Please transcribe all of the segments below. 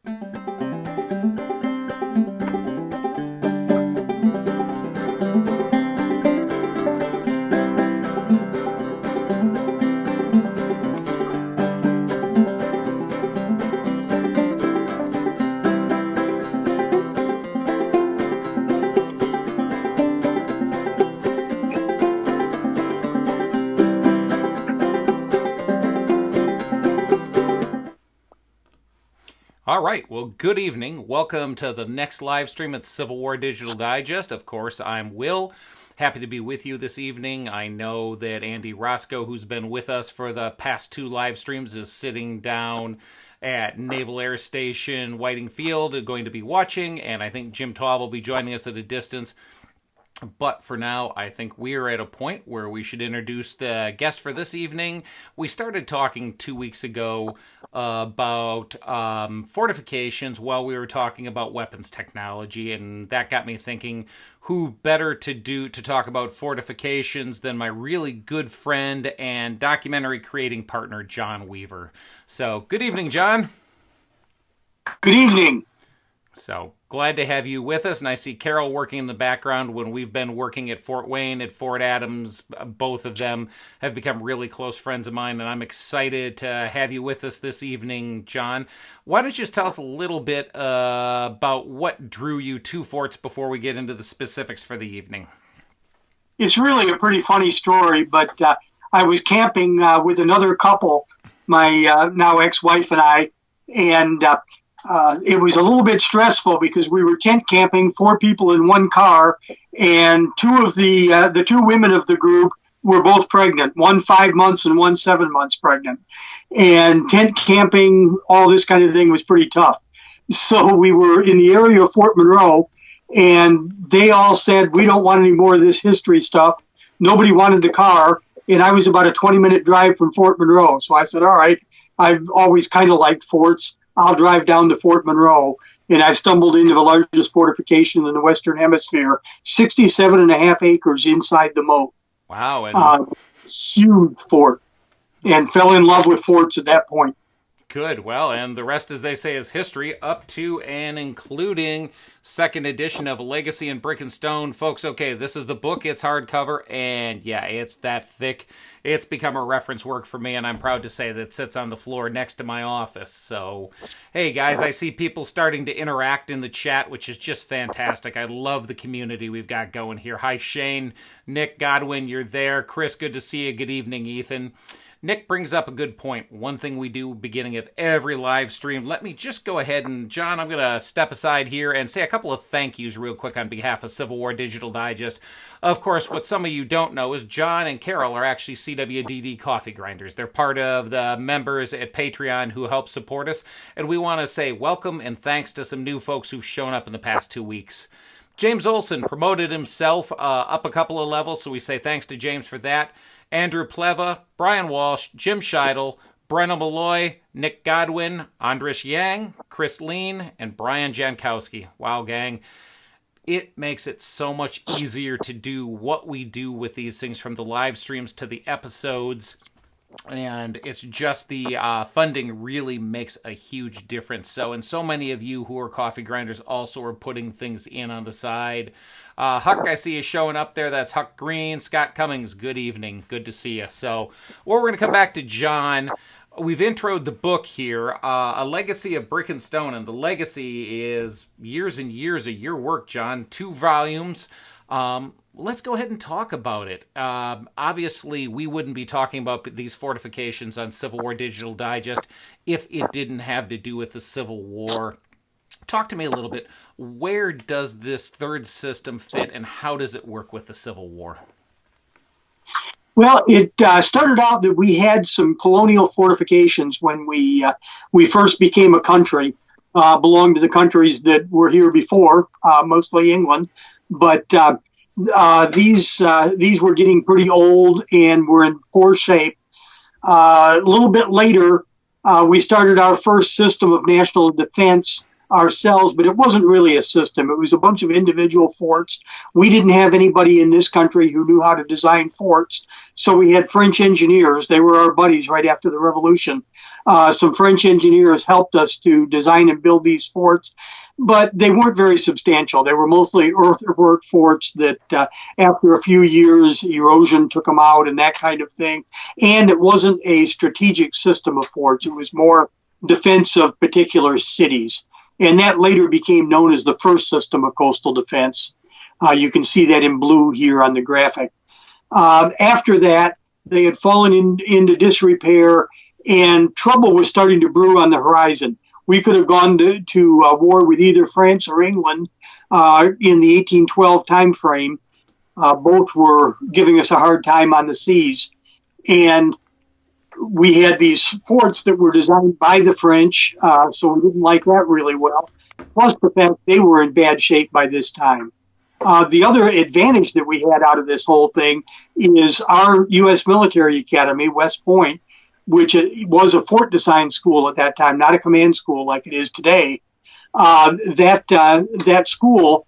All right. Well, good evening. Welcome to the next live stream at Civil War Digital Digest. Of course, I'm Will. Happy to be with you this evening. I know that Andy Roscoe, who's been with us for the past two live streams, is sitting down at Naval Air Station Whiting Field, going to be watching, and I think Jim Taub will be joining us at a distance. But for now, I think we're at a point where we should introduce the guest for this evening. We started talking 2 weeks ago about fortifications while we were talking about weapons technology, and that got me thinking, who better to talk about fortifications than my really good friend and documentary creating partner, John Weaver. So, good evening, John. Good evening. So, glad to have you with us, and I see Carol working in the background when we've been working at Fort Wayne, at Fort Adams. Both of them have become really close friends of mine, and I'm excited to have you with us this evening, John. Why don't you just tell us a little bit about what drew you to forts before we get into the specifics for the evening? It's really a pretty funny story, but I was camping with another couple, my now ex-wife and I, and it was a little bit stressful because we were tent camping, 4 people in one car, and two of the two women of the group were both pregnant, one 5 months and one 7 months pregnant. And tent camping, all this kind of thing was pretty tough. So we were in the area of Fort Monroe, and they all said, we don't want any more of this history stuff. Nobody wanted the car, and I was about a 20-minute drive from Fort Monroe. So I said, all right, I've always kind of liked forts. I'll drive down to Fort Monroe, and I stumbled into the largest fortification in the Western Hemisphere, 67.5 acres inside the moat. Wow. And huge fort, and fell in love with forts at that point. Good. Well, and the rest, as they say, is history, up to and including second edition of Legacy in Brick and Stone. Folks, okay, this is the book. It's hardcover, and yeah, it's that thick. It's become a reference work for me, and I'm proud to say that it sits on the floor next to my office. So, hey, guys, I see people starting to interact in the chat, which is just fantastic. I love the community we've got going here. Hi, Shane, Nick, Godwin, you're there. Chris, good to see you. Good evening, Ethan. Nick brings up a good point. One thing we do beginning of every live stream. Let me just go ahead and, John, I'm going to step aside here and say a couple of thank yous real quick on behalf of Civil War Digital Digest. Of course, what some of you don't know is John and Carol are actually CWDD coffee grinders. They're part of the members at Patreon who help support us. And we want to say welcome and thanks to some new folks who've shown up in the past 2 weeks. James Olson promoted himself up a couple of levels, so we say thanks to James for that. Andrew Pleva, Brian Walsh, Jim Scheidel, Brenna Malloy, Nick Godwin, Andres Yang, Chris Lean, and Brian Jankowski. Wow, gang. It makes it so much easier to do what we do with these things, from the live streams to the episodes. And it's just the funding really makes a huge difference. And so many of you who are coffee grinders also are putting things in on the side. Huck, I see you showing up there. That's Huck Green. Scott Cummings, good evening. Good to see you. So, we're going to come back to John. We've introed the book here, A Legacy of Brick and Stone. And the legacy is years and years of your work, John. 2 volumes. Let's go ahead and talk about it. Obviously, we wouldn't be talking about these fortifications on Civil War Digital Digest if it didn't have to do with the Civil War. Talk to me a little bit. Where does this third system fit, and how does it work with the Civil War? Well, it started out that we had some colonial fortifications when we first became a country, belonged to the countries that were here before, mostly England, but these were getting pretty old and were in poor shape. A little bit later, we started our first system of national defense ourselves, but it wasn't really a system. It was a bunch of individual forts. We didn't have anybody in this country who knew how to design forts, so we had French engineers. They were our buddies right after the Revolution. Some French engineers helped us to design and build these forts, but they weren't very substantial. They were mostly earthwork forts that after a few years, erosion took them out and that kind of thing. And it wasn't a strategic system of forts. It was more defense of particular cities. And that later became known as the first system of coastal defense. You can see that in blue here on the graphic. After that, they had fallen into disrepair, and trouble was starting to brew on the horizon. We could have gone to war with either France or England in the 1812 time frame. Both were giving us a hard time on the seas. And we had these forts that were designed by the French, so we didn't like that really well. Plus the fact they were in bad shape by this time. The other advantage that we had out of this whole thing is our U.S. military academy, West Point, which was a fort design school at that time, not a command school like it is today. That school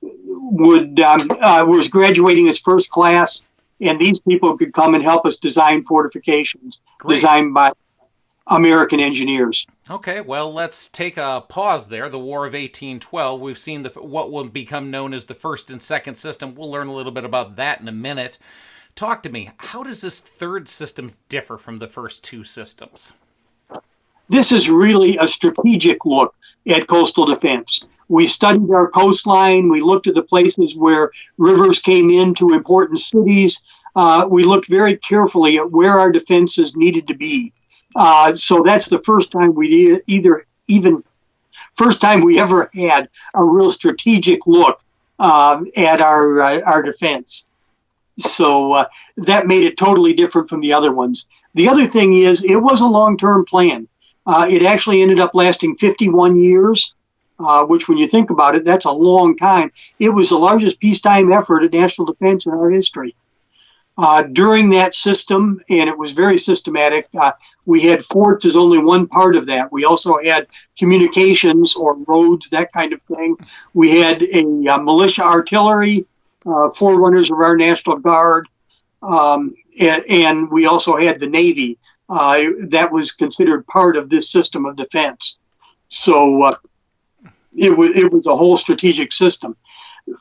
was graduating as first class, and these people could come and help us design fortifications designed by American engineers. Okay, well, let's take a pause there. The War of 1812. We've seen what will become known as the first and second system. We'll learn a little bit about that in a minute. Talk to me. How does this third system differ from the first two systems? This is really a strategic look at coastal defense. We studied our coastline. We looked at the places where rivers came into important cities. We looked very carefully at where our defenses needed to be. So that's the first time we ever had a real strategic look at our defense. So that made it totally different from the other ones. The other thing is it was a long-term plan. It actually ended up lasting 51 years, which when you think about it, that's a long time. It was the largest peacetime effort at national defense in our history. During that system, and it was very systematic, we had forts as only one part of that. We also had communications or roads, that kind of thing. We had a militia artillery, forerunners of our National Guard, and we also had the Navy. That was considered part of this system of defense. So it was a whole strategic system.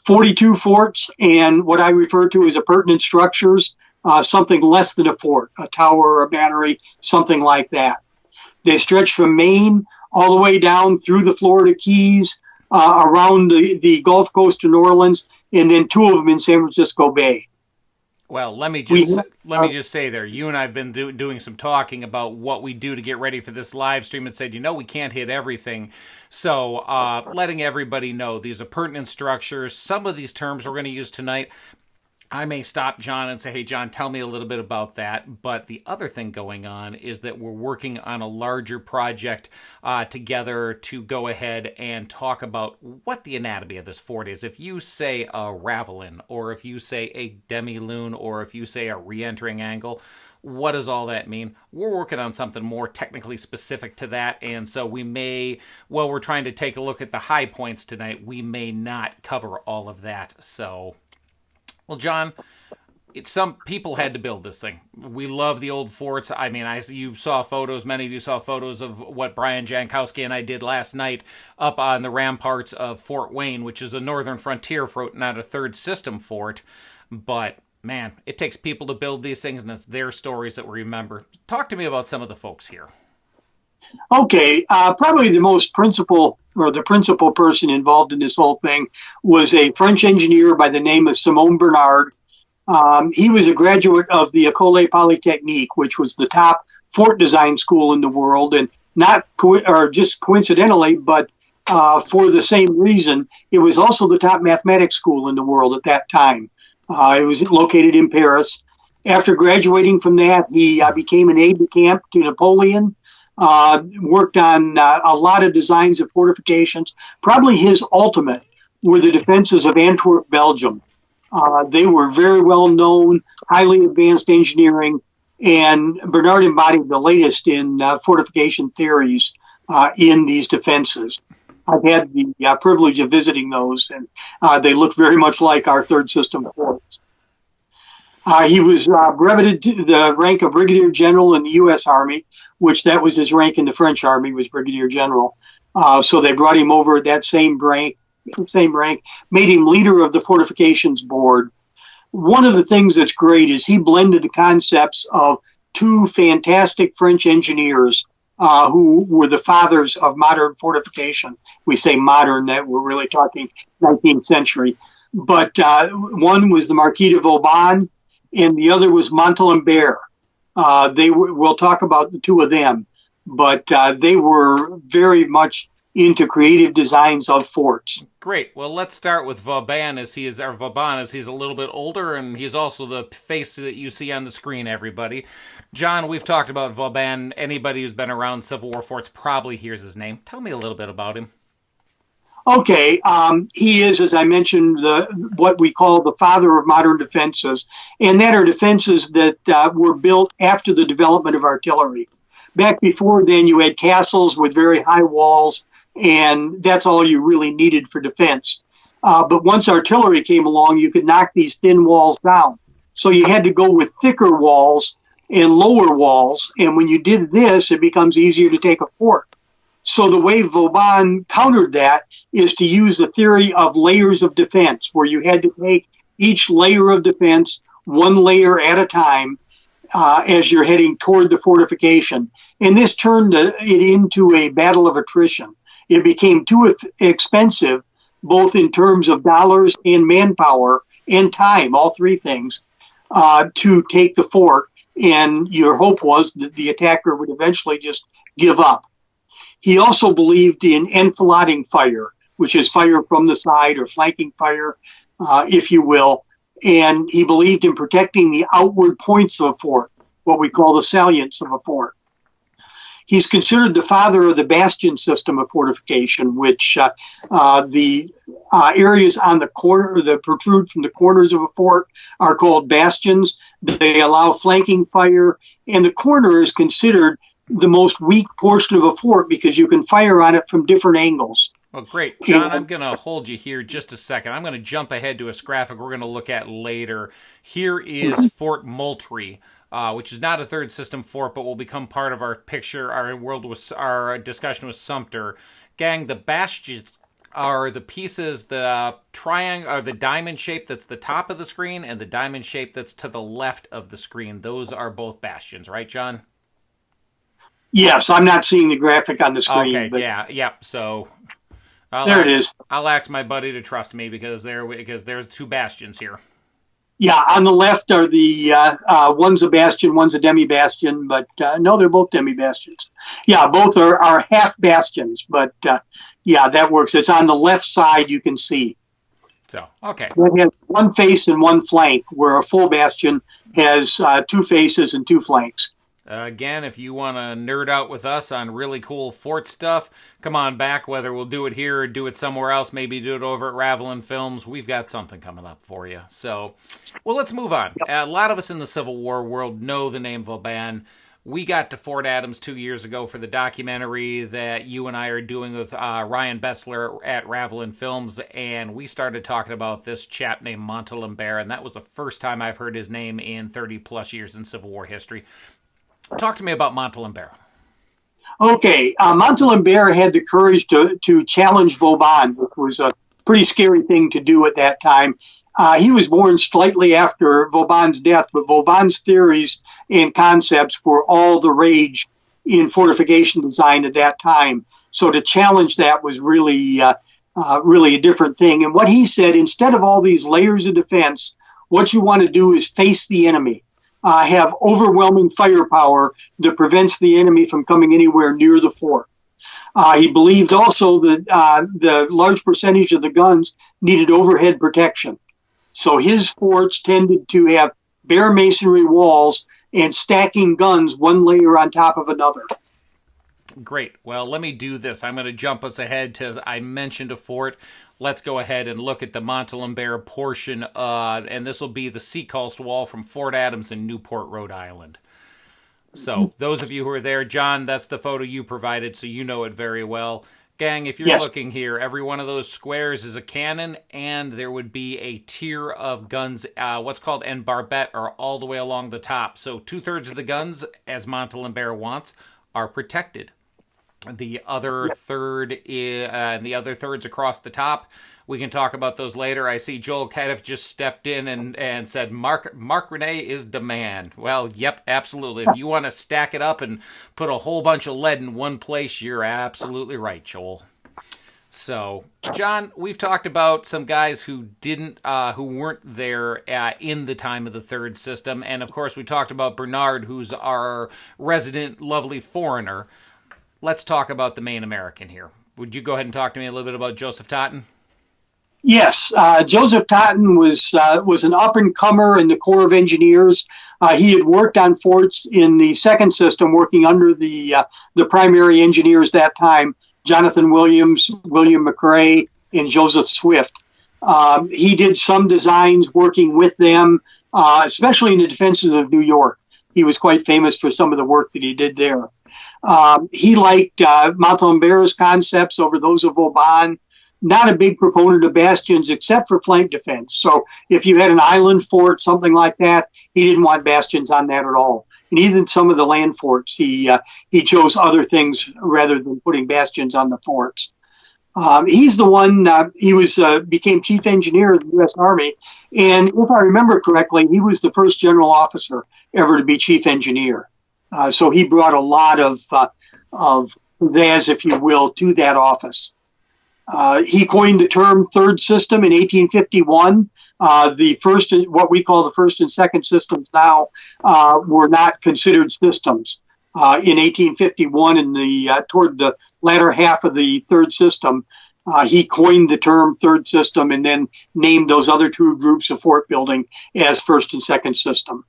42 forts and what I refer to as appurtenant structures, something less than a fort, a tower or a battery, something like that. They stretch from Maine all the way down through the Florida Keys, around the Gulf Coast to New Orleans, and then two of them in San Francisco Bay. Well, let me just say there, you and I have been doing some talking about what we do to get ready for this live stream and said, we can't hit everything. So letting everybody know these appurtenant structures, some of these terms we're going to use tonight, I may stop John and say, hey, John, tell me a little bit about that. But the other thing going on is that we're working on a larger project together to go ahead and talk about what the anatomy of this fort is. If you say a ravelin, or if you say a demi-lune, or if you say a re-entering angle, what does all that mean? We're working on something more technically specific to that, and so we may, while we're trying to take a look at the high points tonight, we may not cover all of that. So... well, John, some people had to build this thing. We love the old forts. I mean, you saw photos, many of you saw photos of what Brian Jankowski and I did last night up on the ramparts of Fort Wayne, which is a northern frontier fort, not a third system fort. But, man, it takes people to build these things, and it's their stories that we remember. Talk to me about some of the folks here. Okay, probably the principal person involved in this whole thing was a French engineer by the name of Simon Bernard. He was a graduate of the École Polytechnique, which was the top fort design school in the world, and not just coincidentally, but for the same reason, it was also the top mathematics school in the world at that time. It was located in Paris. After graduating from that, he became an aide-de-camp to Napoleon. Worked on a lot of designs of fortifications. Probably his ultimate were the defenses of Antwerp, Belgium. They were very well known, highly advanced engineering, and Bernard embodied the latest in fortification theories in these defenses. I've had the privilege of visiting those, and they look very much like our third system forts. He was breveted to the rank of brigadier general in the U.S. Army, which that was his rank in the French army, was brigadier general. So they brought him over at that same rank, made him leader of the fortifications board. One of the things that's great is he blended the concepts of two fantastic French engineers who were the fathers of modern fortification. We say modern, that we're really talking 19th century. But one was the Marquis de Vauban, and the other was Montalembert. We'll talk about the two of them, but they were very much into creative designs of forts. Great. Well, let's start with Vauban, as he's a little bit older, and he's also the face that you see on the screen, everybody. John, we've talked about Vauban. Anybody who's been around Civil War forts probably hears his name. Tell me a little bit about him. Okay, he is, as I mentioned, what we call the father of modern defenses, and that are defenses that were built after the development of artillery. Back before then, you had castles with very high walls, and that's all you really needed for defense. But once artillery came along, you could knock these thin walls down. So you had to go with thicker walls and lower walls, and when you did this, it becomes easier to take a fort. So the way Vauban countered that is to use the theory of layers of defense, where you had to take each layer of defense one layer at a time as you're heading toward the fortification. And this turned it into a battle of attrition. It became too expensive, both in terms of dollars and manpower and time, all three things, to take the fort. And your hope was that the attacker would eventually just give up. He also believed in enfilading fire, which is fire from the side or flanking fire, if you will. And he believed in protecting the outward points of a fort, what we call the salients of a fort. He's considered the father of the bastion system of fortification, which the areas on the corner that protrude from the corners of a fort are called bastions. They allow flanking fire, and the corner is considered the most weak portion of a fort because you can fire on it from different angles. Well, great. John, I'm going to hold you here just a second. I'm going to jump ahead to a graphic we're going to look at later. Here is Fort Moultrie, which is not a third system fort, but will become part of our our discussion with Sumter. Gang, the bastions are the pieces, the triangle, or the diamond shape that's the top of the screen, and the diamond shape that's to the left of the screen. Those are both bastions, right, John? Yes, I'm not seeing the graphic on the screen. Okay, but yeah. So it is. I'll ask my buddy to trust me because there's two bastions here. Yeah, on the left are the one's a bastion, one's a demi-bastion, but no, they're both demi-bastions. Yeah, both are half bastions, but yeah, that works. It's on the left side, you can see. So, okay. It has one face and one flank, where a full bastion has two faces and two flanks. Again, if you want to nerd out with us on really cool fort stuff, come on back, whether we'll do it here or do it somewhere else, maybe do it over at Ravelin Films. We've got something coming up for you. So, well, let's move on. A lot of us in the Civil War world know the name Vauban. We got to Fort Adams 2 years ago for the documentary that you and I are doing with Ryan Bessler at Ravelin Films, and we started talking about this chap named Montalembert, and that was the first time I've heard his name in 30-plus years in Civil War history. Talk to me about Montalembert. Okay, Montalembert had the courage to challenge Vauban, which was a pretty scary thing to do at that time. He was born slightly after Vauban's death, but Vauban's theories and concepts were all the rage in fortification design at that time. So to challenge that was really a different thing. And what he said, instead of all these layers of defense, what you want to do is face the enemy. Have overwhelming firepower that prevents the enemy from coming anywhere near the fort. He believed also that the large percentage of the guns needed overhead protection. So his forts tended to have bare masonry walls and stacking guns one layer on top of another. Great. Well, let me do this. I'm going to jump us ahead to, I mentioned a fort. Let's go ahead and look at the Montalembert portion, and this will be the Seacoast wall from Fort Adams in Newport, Rhode Island. So, those of you who are there, John, that's the photo you provided, so you know it very well. Gang, if you're looking here, every one of those squares is a cannon, and there would be a tier of guns, what's called en barbette, are all the way along the top. So 2/3 of the guns, as Montalembert wants, are protected. The other third and the other thirds across the top, we can talk about those later. I see Joel kind of just stepped in and said, Mark Renee is demand. Well, yep, absolutely. If you want to stack it up and put a whole bunch of lead in one place, you're absolutely right, Joel. So, John, we've talked about some guys who weren't there in the time of the third system. And of course, we talked about Bernard, who's our resident lovely foreigner. Let's talk about the main American here. Would you go ahead and talk to me a little bit about Joseph Totten? Yes, Joseph Totten was an up-and-comer in the Corps of Engineers. He had worked on forts in the second system, working under the primary engineers that time, Jonathan Williams, William McRae, and Joseph Swift. He did some designs working with them, especially in the defenses of New York. He was quite famous for some of the work that he did there. He liked Montalembert's concepts over those of Vauban. Not a big proponent of bastions except for flank defense. So if you had an island fort, something like that, he didn't want bastions on that at all. And even some of the land forts, he chose other things rather than putting bastions on the forts. He's the one, became chief engineer of the U.S. Army. And if I remember correctly, he was the first general officer ever to be chief engineer. So he brought a lot of pizzazz, if you will, to that office. He coined the term third system in 1851. The first, what we call the first and second systems now, were not considered systems. In 1851, toward the latter half of the third system, he coined the term third system and then named those other two groups of fort building as first and second system.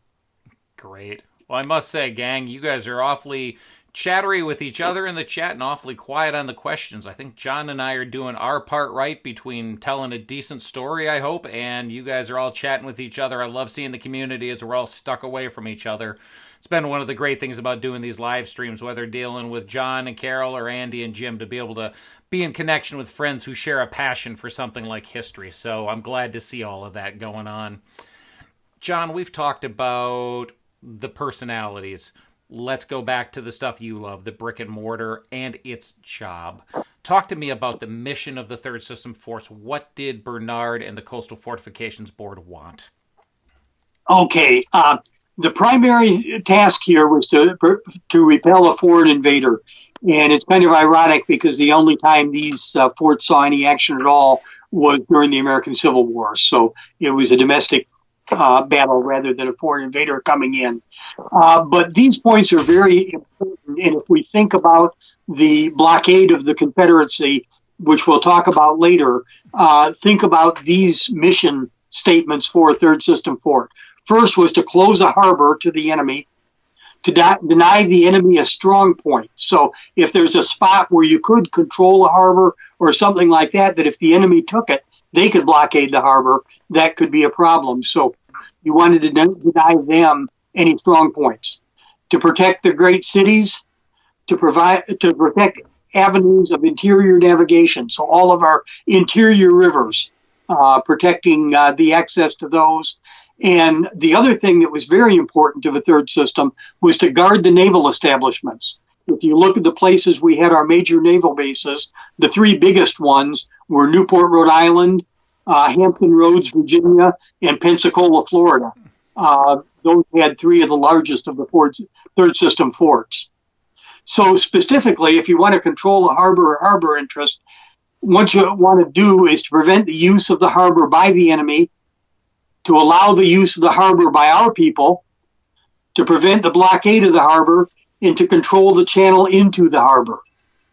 Great. Well, I must say, gang, you guys are awfully chattery with each other in the chat and awfully quiet on the questions. I think John and I are doing our part right between telling a decent story, I hope, and you guys are all chatting with each other. I love seeing the community as we're all stuck away from each other. It's been one of the great things about doing these live streams, whether dealing with John and Carol or Andy and Jim, to be able to be in connection with friends who share a passion for something like history. So I'm glad to see all of that going on. John, we've talked about the personalities. Let's go back to the stuff you love, the brick and mortar and its job. Talk to me about the mission of the Third System Forts. What did Bernard and the Coastal Fortifications Board want? Okay. The primary task here was to repel a foreign invader. And it's kind of ironic because the only time these forts saw any action at all was during the American Civil War. So it was a domestic battle rather than a foreign invader coming in. But these points are very important. And if we think about the blockade of the Confederacy, which we'll talk about later, think about these mission statements for a third system fort. First was to close a harbor to the enemy, to deny the enemy a strong point. So if there's a spot where you could control a harbor or something like that, that if the enemy took it, they could blockade the harbor, that could be a problem. So you wanted to deny them any strong points. To protect the great cities, to protect avenues of interior navigation. So all of our interior rivers, protecting the access to those. And the other thing that was very important to the third system was to guard the naval establishments. If you look at the places we had our major naval bases, the three biggest ones were Newport, Rhode Island, Hampton Roads, Virginia, and Pensacola, Florida. Those had three of the largest of the third system forts. So specifically, if you want to control a harbor or harbor interest, what you want to do is to prevent the use of the harbor by the enemy, to allow the use of the harbor by our people, to prevent the blockade of the harbor, and to control the channel into the harbor.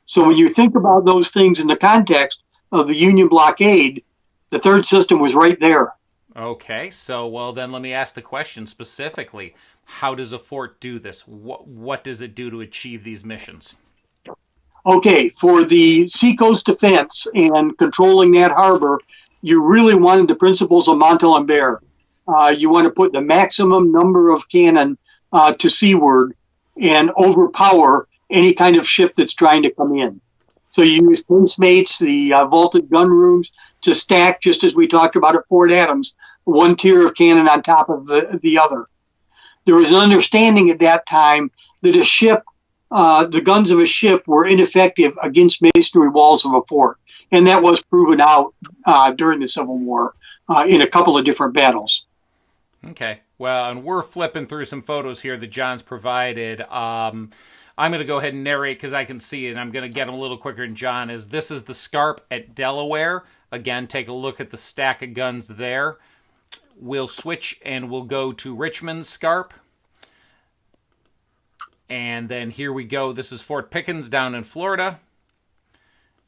So when you think about those things in the context of the Union blockade, the third system was right there. Okay, so well then let me ask the question specifically. How does a fort do this? What does it do to achieve these missions? Okay, for the Seacoast defense and controlling that harbor, you really wanted the principles of Montalembert. You want to put the maximum number of cannon to seaward and overpower any kind of ship that's trying to come in. So you use casemates, the vaulted gun rooms, to stack, just as we talked about at Fort Adams, one tier of cannon on top of the other. There was an understanding at that time that a ship the guns of a ship were ineffective against masonry walls of a fort. And that was proven out during the Civil War in a couple of different battles. Okay. Well, and we're flipping through some photos here that John's provided. I'm going to go ahead and narrate because I can see it, and I'm going to get them a little quicker than John is. This is the Scarp at Delaware. Again, take a look at the stack of guns there. We'll switch and we'll go to Richmond's Scarp. And then here we go. This is Fort Pickens down in Florida.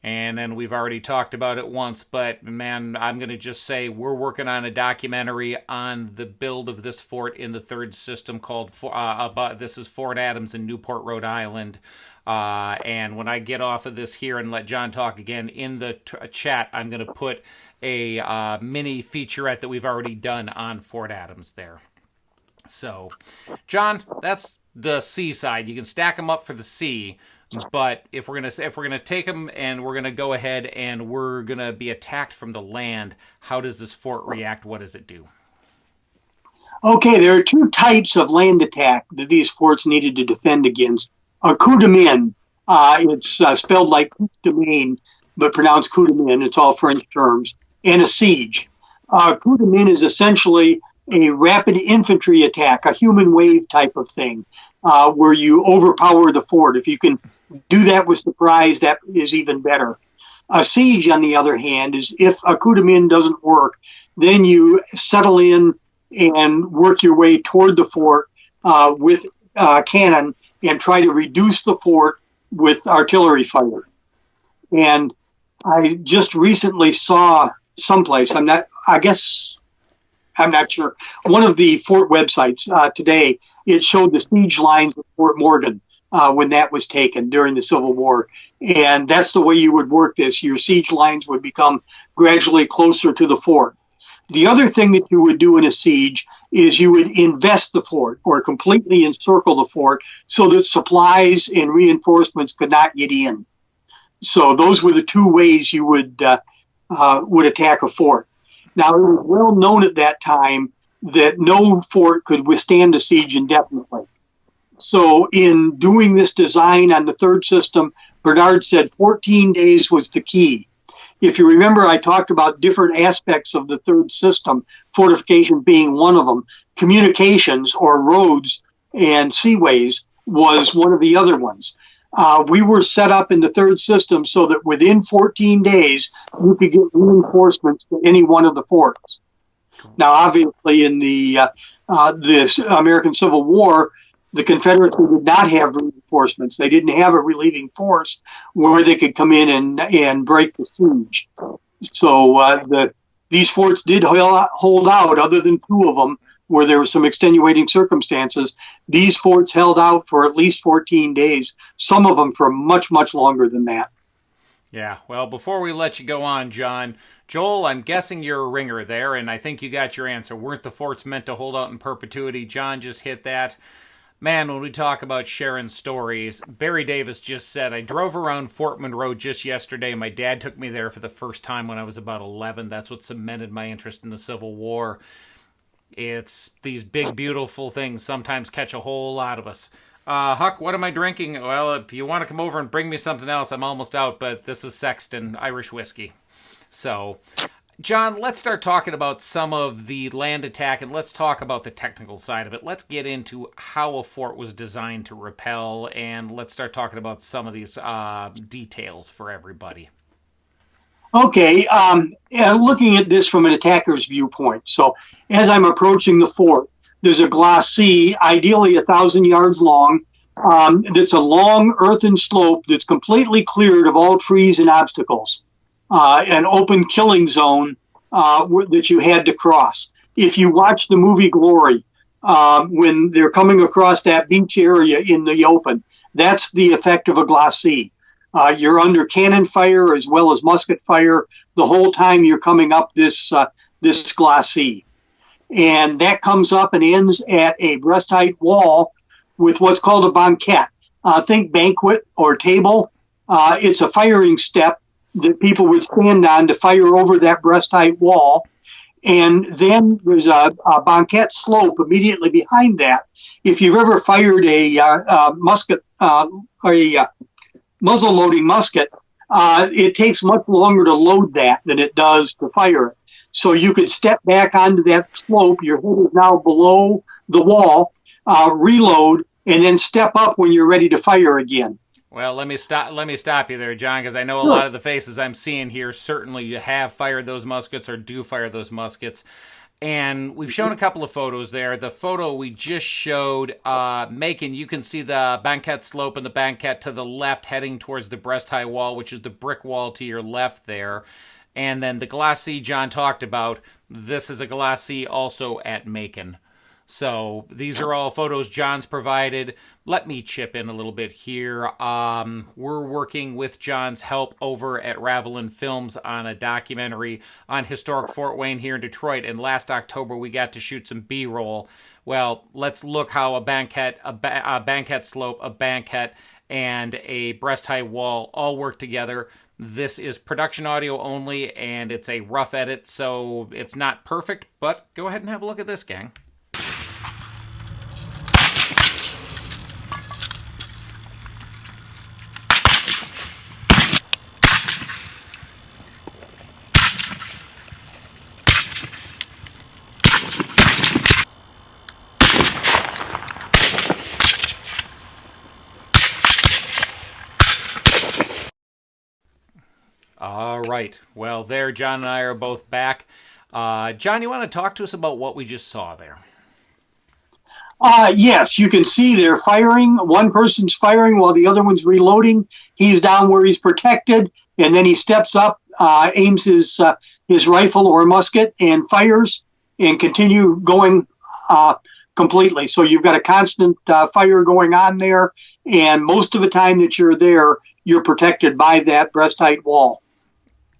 And then we've already talked about it once, but man, I'm going to just say we're working on a documentary on the build of this fort in the third system called, this is Fort Adams in Newport, Rhode Island. And when I get off of this here and let John talk again in the chat, I'm going to put a mini featurette that we've already done on Fort Adams there. So, John, that's the sea side. You can stack them up for the sea. But if we're gonna take them and we're gonna go ahead and we're gonna be attacked from the land, how does this fort react? What does it do? Okay, there are two types of land attack that these forts needed to defend against. A coup de main, it's spelled like coup de main, but pronounced coup de main. It's all French terms. And a siege. Coup de main is essentially a rapid infantry attack, a human wave type of thing, where you overpower the fort. If you can do that with surprise, that is even better. A siege, on the other hand, is if a coup de main doesn't work, then you settle in and work your way toward the fort with cannon and try to reduce the fort with artillery fire. And I just recently saw someplace, I'm not sure, one of the fort websites today, it showed the siege lines of Fort Morgan when that was taken during the Civil War. And that's the way you would work this. Your siege lines would become gradually closer to the fort. The other thing that you would do in a siege is you would invest the fort or completely encircle the fort so that supplies and reinforcements could not get in. So those were the two ways you would attack a fort. Now, it was well known at that time that no fort could withstand a siege indefinitely. So in doing this design on the third system, Bernard said 14 days was the key. If you remember, I talked about different aspects of the third system, fortification being one of them. Communications or roads and seaways was one of the other ones. We were set up in the third system so that within 14 days, you could get reinforcements to any one of the forts. Now, obviously, in the American Civil War, the Confederacy did not have reinforcements. They didn't have a relieving force where they could come in and break the siege. So these forts did hold out, other than two of them, where there were some extenuating circumstances. These forts held out for at least 14 days, some of them for much, much longer than that. Yeah, well, before we let you go on, John, Joel, I'm guessing you're a ringer there, and I think you got your answer. Weren't the forts meant to hold out in perpetuity? John just hit that. Man, when we talk about sharing stories, Barry Davis just said, I drove around Fort Monroe just yesterday. My dad took me there for the first time when I was about 11. That's what cemented my interest in the Civil War. It's these big, beautiful things sometimes catch a whole lot of us. Huck, what am I drinking? Well, if you want to come over and bring me something else, I'm almost out, but this is Sexton Irish whiskey. So, John, let's start talking about some of the land attack, and let's talk about the technical side of it. Let's get into how a fort was designed to repel, and let's start talking about some of these details for everybody. Okay, looking at this from an attacker's viewpoint. So as I'm approaching the fort, there's a glacis, ideally 1,000 yards long, that's a long earthen slope that's completely cleared of all trees and obstacles. An open killing zone that you had to cross. If you watch the movie Glory, when they're coming across that beach area in the open, that's the effect of a glacis. You're under cannon fire as well as musket fire the whole time you're coming up this glacis. And that comes up and ends at a breast height wall with what's called a banquette. Think banquet or table. It's a firing step that people would stand on to fire over that breast height wall. And then there's a banquette slope immediately behind that. If you've ever fired a musket or a muzzle loading musket, it takes much longer to load that than it does to fire it. So you could step back onto that slope. Your head is now below the wall, reload, and then step up when you're ready to fire again. Well, let me stop you there, John, because I know a lot of the faces I'm seeing here certainly you have fired those muskets or do fire those muskets. And we've shown a couple of photos there. The photo we just showed, Macon, you can see the banquette slope and the banquette to the left heading towards the breast-high wall, which is the brick wall to your left there. And then the glacis John talked about, this is a glacis also at Macon. So these are all photos John's provided. Let me chip in a little bit here. We're working with John's help over at Ravelin Films on a documentary on historic Fort Wayne here in Detroit. And last October, we got to shoot some B-roll. Well, let's look how a banquette slope, a banquette, and a breast-high wall all work together. This is production audio only, and it's a rough edit, so it's not perfect. But go ahead and have a look at this, gang. All right. Well, there, John and I are both back. John, you want to talk to us about what we just saw there? Yes, you can see they're firing. One person's firing while the other one's reloading. He's down where he's protected, and then he steps up, aims his rifle or musket, and fires, and continue going completely. So you've got a constant fire going on there, and most of the time that you're there, you're protected by that breast height wall.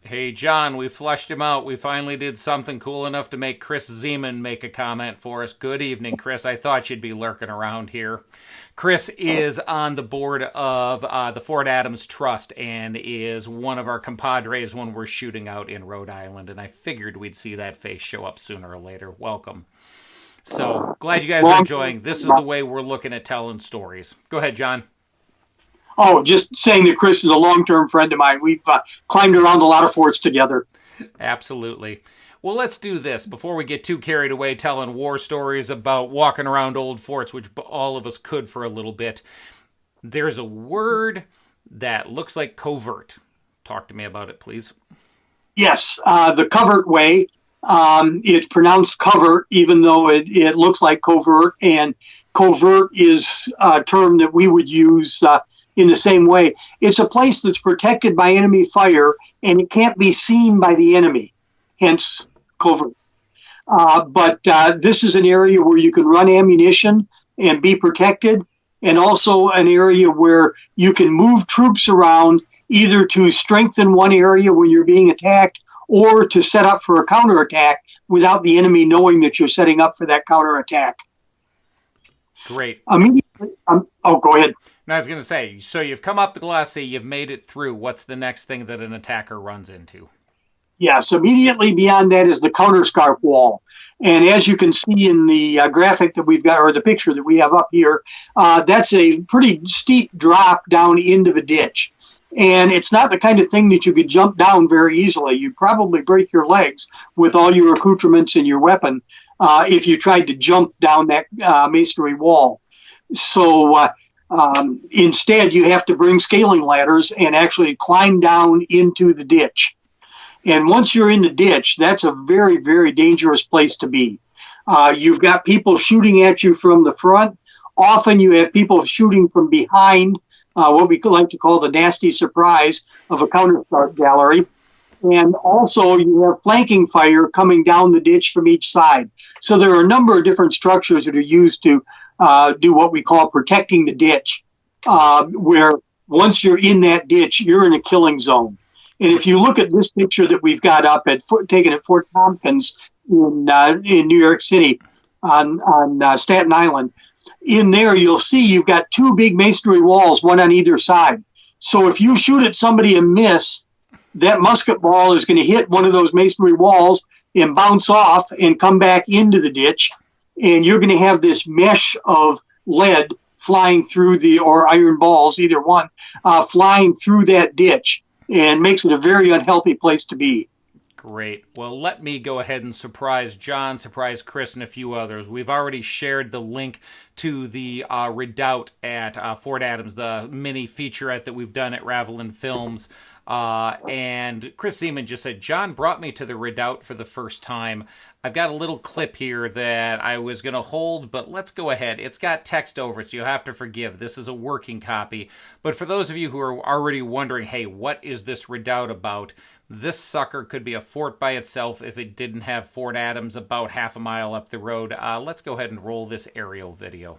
Hey, John, we flushed him out. We finally did something cool enough to make Chris Zeman make a comment for us. Good evening, Chris. I thought you'd be lurking around here. Chris is on the board of the Fort Adams Trust and is one of our compadres when we're shooting out in Rhode Island, and I figured we'd see that face show up sooner or later. Welcome. So, glad you guys are enjoying. This is the way we're looking at telling stories. Go ahead, John. Oh, just saying that Chris is a long-term friend of mine. We've climbed around a lot of forts together. Absolutely. Well, let's do this before we get too carried away telling war stories about walking around old forts, which all of us could for a little bit. There's a word that looks like covert. Talk to me about it, please. Yes, the covert way. It's pronounced covert, even though it looks like covert. And covert is a term that we would use in the same way. It's a place that's protected by enemy fire, and it can't be seen by the enemy, hence covert. But this is an area where you can run ammunition and be protected, and also an area where you can move troops around either to strengthen one area when you're being attacked or to set up for a counterattack without the enemy knowing that you're setting up for that counterattack. Great. Immediately, go ahead. No, I was going to say, so you've come up the glacis, you've made it through. What's the next thing that an attacker runs into? Yes, immediately beyond that is the counterscarp wall. And as you can see in the graphic that we've got, or the picture that we have up here, that's a pretty steep drop down into the ditch. And it's not the kind of thing that you could jump down very easily. You'd probably break your legs with all your accoutrements and your weapon if you tried to jump down that masonry wall. So instead, you have to bring scaling ladders and actually climb down into the ditch. And once you're in the ditch, that's a very, very dangerous place to be. You've got people shooting at you from the front. Often you have people shooting from behind, what we like to call the nasty surprise of a counterscarp gallery. And also you have flanking fire coming down the ditch from each side. So there are a number of different structures that are used to do what we call protecting the ditch, where once you're in that ditch, you're in a killing zone. And if you look at this picture that we've got up taken at Fort Tompkins in New York City on Staten Island, in there you'll see you've got two big masonry walls, one on either side. So if you shoot at somebody and miss, that musket ball is going to hit one of those masonry walls and bounce off and come back into the ditch. And you're going to have this mesh of lead flying through or iron balls, either one, flying through that ditch, and makes it a very unhealthy place to be. Great. Well, let me go ahead and surprise John, surprise Chris, and a few others. We've already shared the link to the redoubt at Fort Adams, the mini featurette that we've done at Ravelin Films. And Chris Seaman just said, John brought me to the redoubt for the first time. I've got a little clip here that I was going to hold, but let's go ahead. It's got text over it, so you'll have to forgive. This is a working copy. But for those of you who are already wondering, hey, what is this redoubt about? This sucker could be a fort by itself if it didn't have Fort Adams about half a mile up the road. Let's go ahead and roll this aerial video.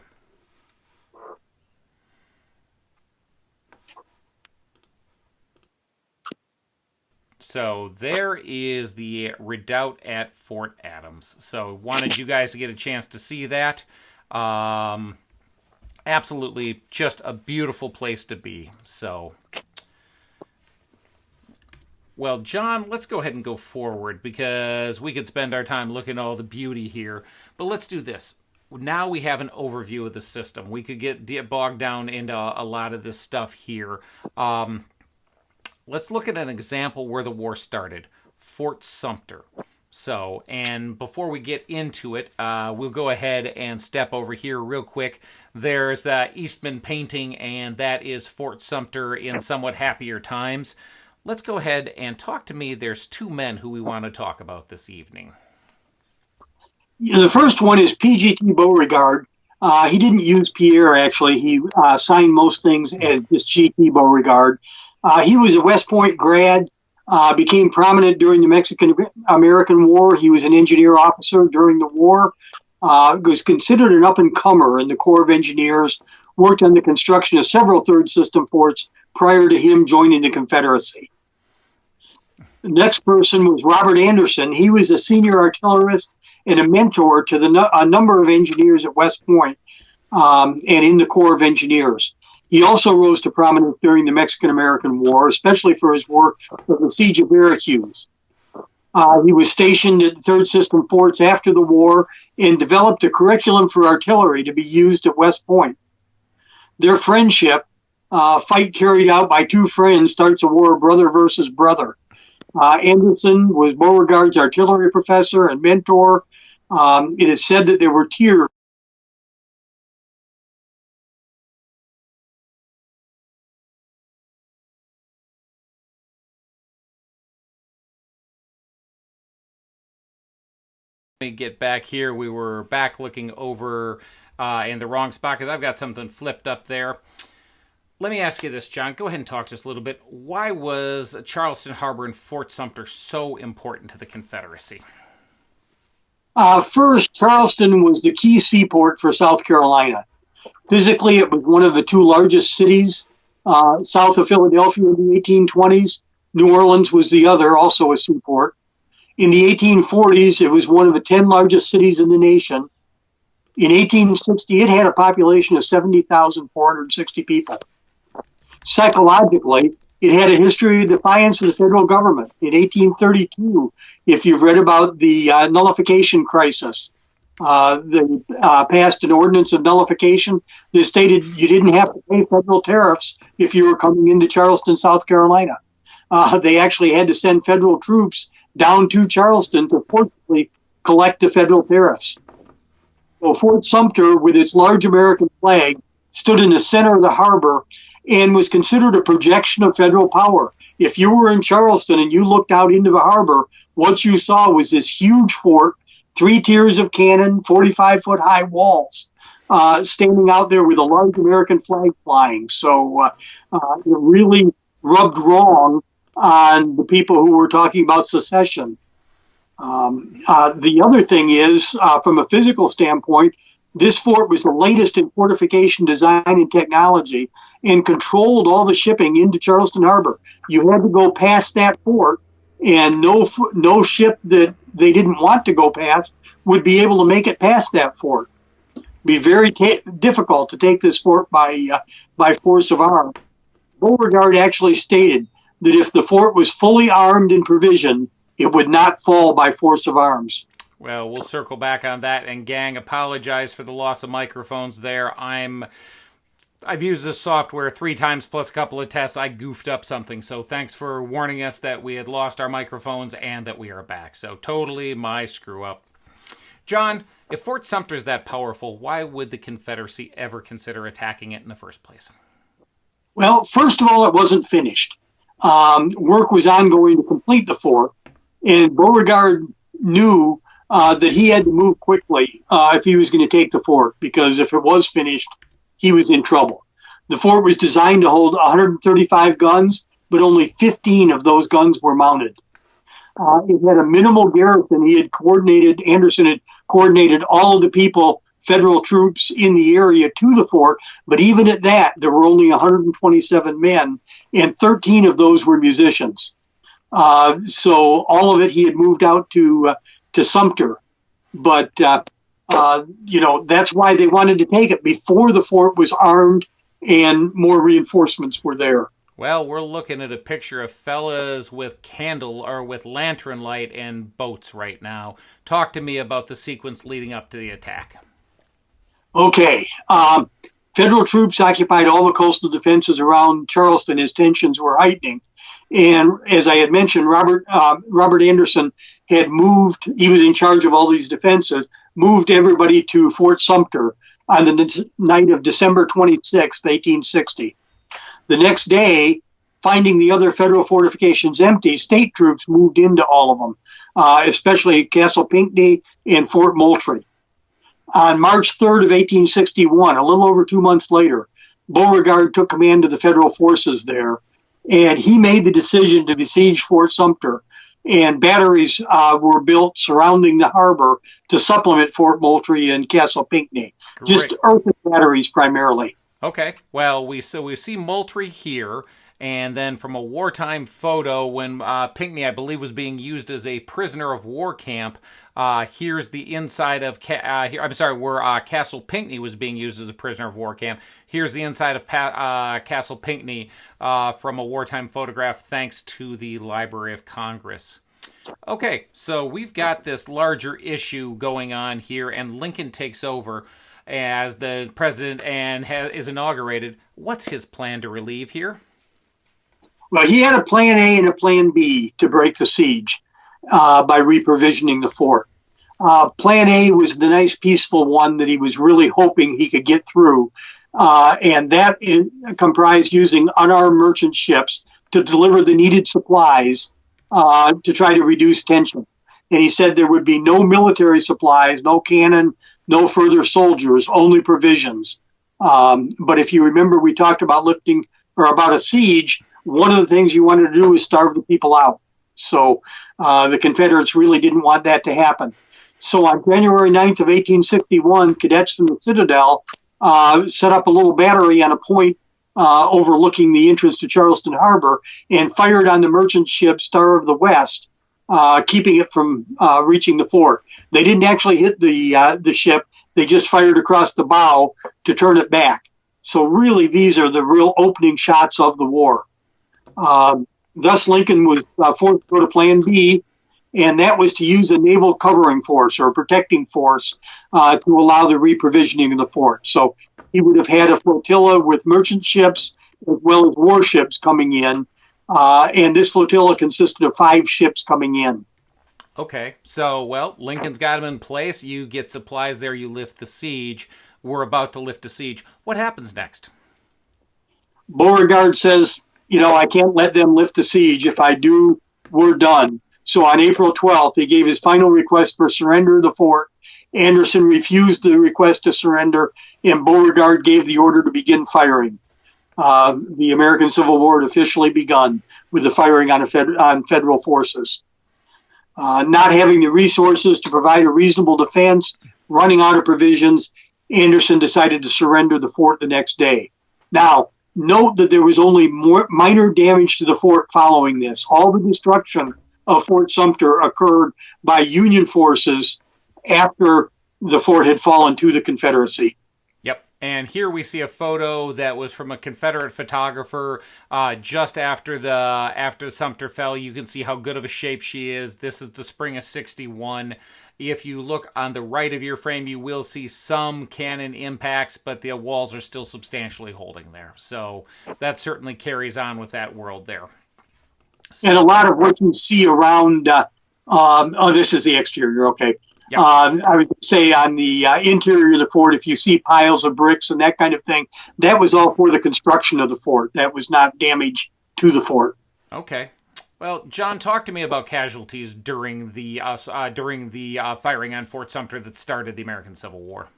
So there is the redoubt at Fort Adams. So wanted you guys to get a chance to see that. Absolutely just a beautiful place to be. So, well, John, let's go ahead and go forward because we could spend our time looking at all the beauty here. But let's do this. Now we have an overview of the system. We could get bogged down into a lot of this stuff here. Let's look at an example where the war started, Fort Sumter. So, and before we get into it, we'll go ahead and step over here real quick. There's the Eastman painting, and that is Fort Sumter in somewhat happier times. Let's go ahead and talk to me. There's two men who we want to talk about this evening. Yeah, the first one is P.G.T. Beauregard. He didn't use Pierre, actually. He signed most things as just G.T. Beauregard. He was a West Point grad, became prominent during the Mexican-American War. He was an engineer officer during the war, was considered an up-and-comer in the Corps of Engineers, worked on the construction of several third system forts prior to him joining the Confederacy. The next person was Robert Anderson. He was a senior artillerist and a mentor to a number of engineers at West Point and in the Corps of Engineers. He also rose to prominence during the Mexican-American War, especially for his work for the Siege of Syracuse. He was stationed at third system forts after the war and developed a curriculum for artillery to be used at West Point. Their friendship, fight carried out by two friends, starts a war of brother versus brother. Anderson was Beauregard's artillery professor and mentor. It is said that there were tears get back here. We were back looking over in the wrong spot because I've got something flipped up there. Let me ask you this, John. Go ahead and talk to us a little bit. Why was Charleston Harbor and Fort Sumter so important to the Confederacy? First, Charleston was the key seaport for South Carolina. Physically, it was one of the two largest cities south of Philadelphia in the 1820s. New Orleans was the other, also a seaport. In the 1840s, it was one of the 10 largest cities in the nation. In 1860, it had a population of 70,460 people. Psychologically, it had a history of defiance of the federal government. In 1832, if you've read about the nullification crisis, they passed an ordinance of nullification that stated you didn't have to pay federal tariffs if you were coming into Charleston, South Carolina. They actually had to send federal troops down to Charleston to forcibly collect the federal tariffs. So Fort Sumter, with its large American flag, stood in the center of the harbor and was considered a projection of federal power. If you were in Charleston and you looked out into the harbor, what you saw was this huge fort, 3 tiers of cannon, 45-foot high walls, standing out there with a large American flag flying. So it really rubbed wrong on the people who were talking about secession. The other thing is, from a physical standpoint, this fort was the latest in fortification design and technology and controlled all the shipping into Charleston Harbor. You had to go past that fort, and no ship that they didn't want to go past would be able to make it past that fort. It'd be very difficult to take this fort by force of arms. Beauregard actually stated that if the fort was fully armed and provisioned, It would not fall by force of arms. Well, we'll circle back on that. And gang, apologize for the loss of microphones there. I've used this software 3 times plus a couple of tests. I goofed up something. So thanks for warning us that we had lost our microphones and that we are back. So totally my screw up. John, if Fort Sumter is that powerful, why would the Confederacy ever consider attacking it in the first place? Well, first of all, it wasn't finished. Work was ongoing to complete the fort, and Beauregard knew that he had to move quickly if he was going to take the fort, because if it was finished, he was in trouble. The fort was designed to hold 135 guns, but only 15 of those guns were mounted. It had a minimal garrison. Anderson had coordinated all of the people, federal troops in the area to the fort, but even at that, there were only 127 men, and 13 of those were musicians. So all of it, he had moved out to Sumter. But, that's why they wanted to take it before the fort was armed and more reinforcements were there. Well, we're looking at a picture of fellas with with lantern light and boats right now. Talk to me about the sequence leading up to the attack. Okay. Federal troops occupied all the coastal defenses around Charleston as tensions were heightening. And as I had mentioned, Robert Anderson had moved, he was in charge of all these defenses, moved everybody to Fort Sumter on the night of December 26th, 1860. The next day, finding the other federal fortifications empty, state troops moved into all of them, especially Castle Pinckney and Fort Moultrie. On March 3rd of 1861, a little over 2 months later, Beauregard took command of the federal forces there, and he made the decision to besiege Fort Sumter, and batteries were built surrounding the harbor to supplement Fort Moultrie and Castle Pinckney. Great. Just earthen batteries primarily. Okay, well, we see Moultrie here, and then from a wartime photo when Pinckney, I believe, was being used as a prisoner of war camp. Here's the inside of where Castle Pinckney was being used as a prisoner of war camp. Here's the inside of Castle Pinckney from a wartime photograph, thanks to the Library of Congress. Okay, so we've got this larger issue going on here, and Lincoln takes over as the president and is inaugurated. What's his plan to relieve here? Well, he had a plan A and a plan B to break the siege by reprovisioning the fort. Plan A was the nice, peaceful one that he was really hoping he could get through, and that comprised using unarmed merchant ships to deliver the needed supplies to try to reduce tension. And he said there would be no military supplies, no cannon, no further soldiers, only provisions. But if you remember, we talked about about a siege. One of the things you wanted to do is starve the people out. So the Confederates really didn't want that to happen. So on January 9th of 1861, cadets from the Citadel set up a little battery on a point overlooking the entrance to Charleston Harbor and fired on the merchant ship Star of the West, keeping it from reaching the fort. They didn't actually hit the ship. They just fired across the bow to turn it back. So really, these are the real opening shots of the war. Thus, Lincoln was forced to go to Plan B, and that was to use a naval covering force or protecting force to allow the reprovisioning of the fort. So he would have had a flotilla with merchant ships as well as warships coming in, and this flotilla consisted of 5 ships coming in. Okay, so, well, Lincoln's got them in place. You get supplies there, you lift the siege. We're about to lift a siege. What happens next? Beauregard says, I can't let them lift the siege. If I do, we're done. So on April 12th, he gave his final request for surrender of the fort. Anderson refused the request to surrender, and Beauregard gave the order to begin firing. The American Civil War had officially begun with the firing on federal forces. Not having the resources to provide a reasonable defense, running out of provisions, Anderson decided to surrender the fort the next day. Now, note that there was only minor damage to the fort following this. All the destruction of Fort Sumter occurred by Union forces after the fort had fallen to the Confederacy. Yep, And here we see a photo that was from a Confederate photographer just after Sumter fell. You can see how good of a shape she is. This is the spring of 61. If you look on the right of your frame, you will see some cannon impacts, but the walls are still substantially holding there. So that certainly carries on with that world there. And a lot of what you see around, this is the exterior, okay. Yep. I would say on the interior of the fort, if you see piles of bricks and that kind of thing, that was all for the construction of the fort. That was not damage to the fort. Okay. Well, John, talk to me about casualties during the firing on Fort Sumter that started the American Civil War.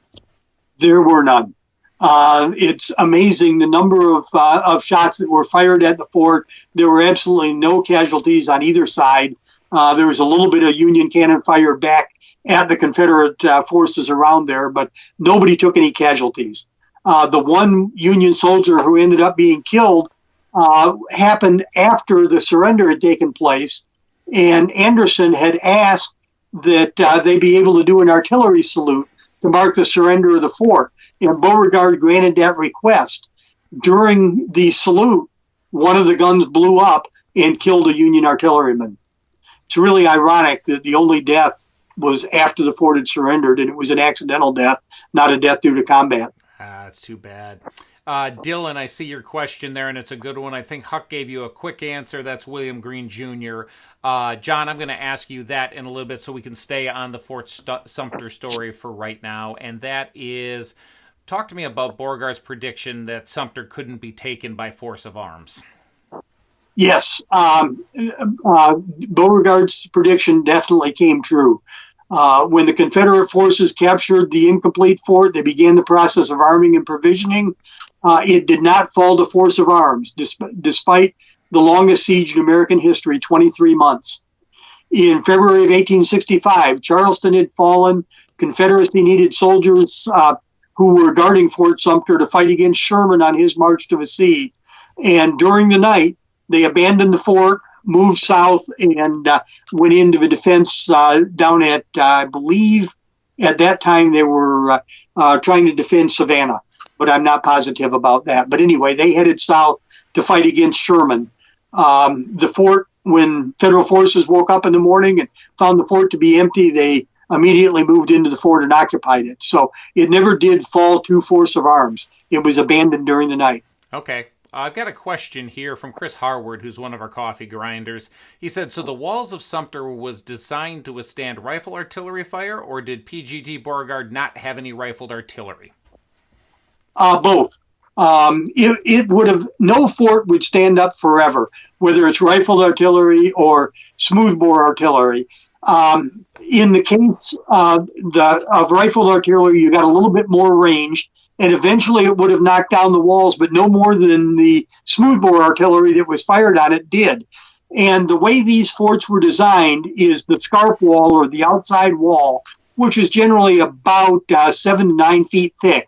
There were none. It's amazing the number of shots that were fired at the fort. There were absolutely no casualties on either side. There was a little bit of Union cannon fire back at the Confederate forces around there, but nobody took any casualties. The one Union soldier who ended up being killed happened after the surrender had taken place, and Anderson had asked that they be able to do an artillery salute to mark the surrender of the fort, and Beauregard granted that request. During the salute, one of the guns blew up and killed a Union artilleryman. It's really ironic that the only death was after the fort had surrendered, and it was an accidental death, not a death due to combat. That's too bad. Dylan, I see your question there, and it's a good one. I think Huck gave you a quick answer. That's William Green Jr. John, I'm going to ask you that in a little bit so we can stay on the Fort Sumter story for right now, and that is, talk to me about Beauregard's prediction that Sumter couldn't be taken by force of arms. Yes, Beauregard's prediction definitely came true. When the Confederate forces captured the incomplete fort, they began the process of arming and provisioning. It did not fall to force of arms, despite the longest siege in American history, 23 months. In February of 1865, Charleston had fallen. Confederacy needed soldiers who were guarding Fort Sumter to fight against Sherman on his march to the sea. And during the night, they abandoned the fort, moved south, and went into the defense down at, I believe, at that time they were trying to defend Savannah, but I'm not positive about that. But anyway, they headed south to fight against Sherman. The fort, when federal forces woke up in the morning and found the fort to be empty, they immediately moved into the fort and occupied it. So it never did fall to force of arms. It was abandoned during the night. Okay. I've got a question here from Chris Harward, who's one of our coffee grinders. He said, so the walls of Sumter was designed to withstand rifle artillery fire, or did PGT Beauregard not have any rifled artillery? Both. It would have, no fort would stand up forever, whether it's rifled artillery or smoothbore artillery. In the case of rifled artillery, you got a little bit more range, and eventually it would have knocked down the walls, but no more than the smoothbore artillery that was fired on it did. And the way these forts were designed is the scarp wall, or the outside wall, which is generally about 7 to 9 feet thick.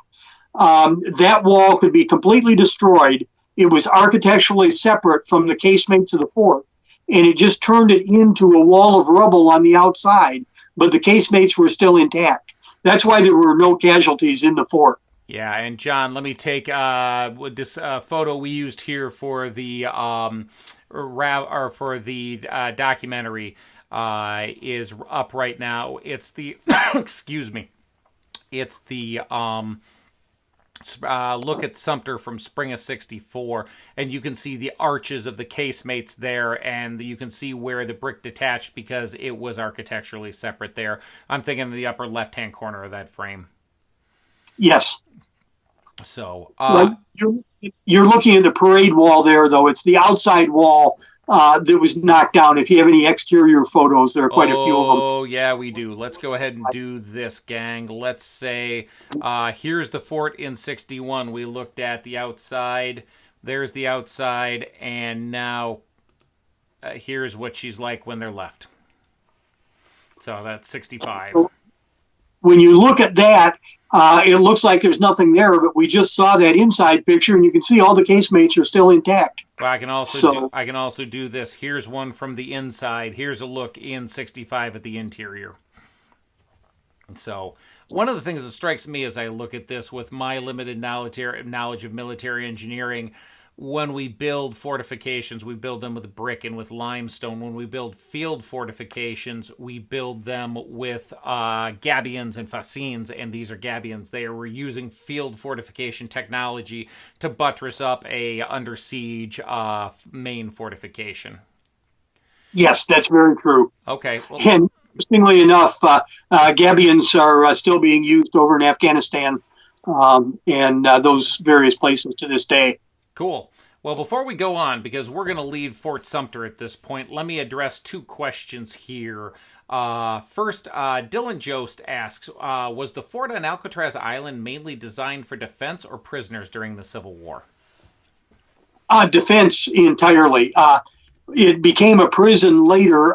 That wall could be completely destroyed. It was architecturally separate from the casemates of the fort, and it just turned it into a wall of rubble on the outside, but the casemates were still intact. That's why there were no casualties in the fort. Yeah, and John, let me take this photo we used here for the documentary is up right now. It's the excuse me. It's the look at Sumter from spring of 64, and you can see the arches of the casemates there, and you can see where the brick detached because it was architecturally separate there. I'm thinking of the upper left-hand corner of that frame. Yes. So you're looking at the parade wall there, though. It's the outside wall that was knocked down. If you have any exterior photos, there are quite a few of them. Oh, yeah, we do. Let's go ahead and do this, gang. Let's say here's the fort in 61. We looked at the outside. There's the outside. And now here's what she's like when they're left. So that's 65. When you look at that, it looks like there's nothing there, but we just saw that inside picture, and you can see all the casemates are still intact. Well, I can also do this. Here's one from the inside. Here's a look in 65 at the interior. So one of the things that strikes me as I look at this with my limited knowledge of military engineering, when we build fortifications, we build them with brick and with limestone. When we build field fortifications, we build them with gabions and fascines, and these are gabions. We're using field fortification technology to buttress up a under siege main fortification. Yes, that's very true. Okay. Well, and interestingly enough, gabions are still being used over in Afghanistan and those various places to this day. Cool. Well, before we go on, because we're going to leave Fort Sumter at this point, let me address two questions here. First, Dylan Jost asks, was the fort on Alcatraz Island mainly designed for defense or prisoners during the Civil War? Defense entirely. It became a prison later.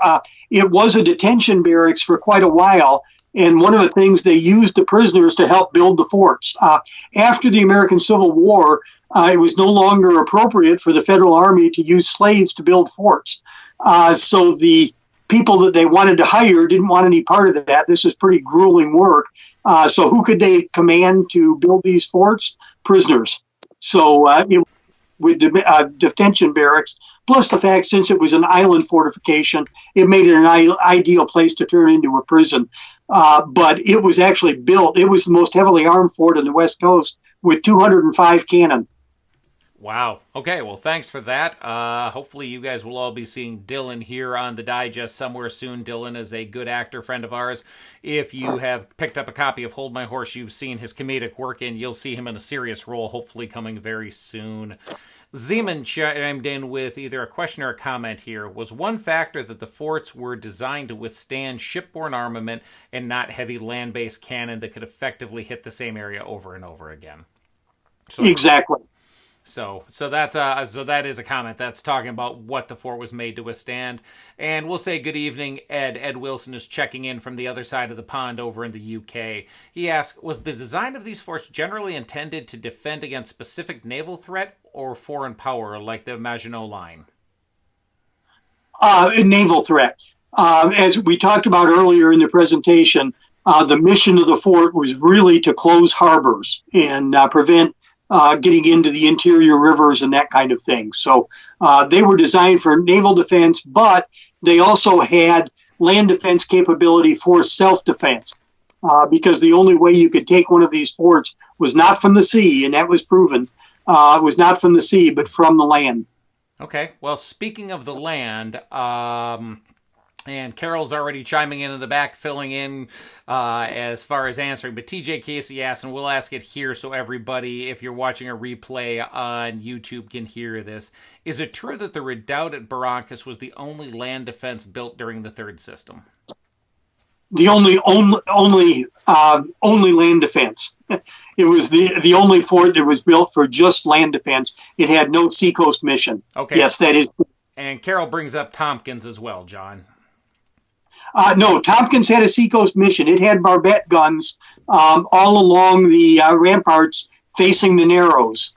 It was a detention barracks for quite a while. And one of the things they used the prisoners to help build the forts. After the American Civil War, it was no longer appropriate for the Federal Army to use slaves to build forts. So the people that they wanted to hire didn't want any part of that. This is pretty grueling work. So who could they command to build these forts? Prisoners. So with detention barracks, plus the fact since it was an island fortification, it made it an ideal place to turn into a prison. But it was actually built. It was the most heavily armed fort on the West Coast with 205 cannon. Wow. Okay, well, thanks for that. Hopefully you guys will all be seeing Dylan here on the digest somewhere soon. Dylan is a good actor friend of ours. If you have picked up a copy of Hold My Horse, you've seen his comedic work, and you'll see him in a serious role, hopefully coming very soon. Zeman chimed in with either a question or a comment here. Was one factor that the forts were designed to withstand shipborne armament and not heavy land-based cannon that could effectively hit the same area over and over again? Exactly. So that is a comment that's talking about what the fort was made to withstand. And we'll say good evening, Ed. Ed Wilson is checking in from the other side of the pond over in the UK. He asks, was the design of these forts generally intended to defend against specific naval threat or foreign power, like the Maginot Line? Naval threat. As we talked about earlier in the presentation, the mission of the fort was really to close harbors and prevent getting into the interior rivers and that kind of thing. So they were designed for naval defense, but they also had land defense capability for self-defense because the only way you could take one of these forts was not from the sea, and that was proven. It was not from the sea, but from the land. Okay. Well, speaking of the land, and Carol's already chiming in the back, filling in as far as answering. But TJ Casey asks, and we'll ask it here so everybody, if you're watching a replay on YouTube, can hear this. Is it true that the redoubt at Barrancas was the only land defense built during the third system? The only land defense. It was the only fort that was built for just land defense. It had no Seacoast mission. Okay. Yes, that is. And Carol brings up Tompkins as well, John. No, Tompkins had a Seacoast mission. It had barbette guns all along the ramparts facing the Narrows.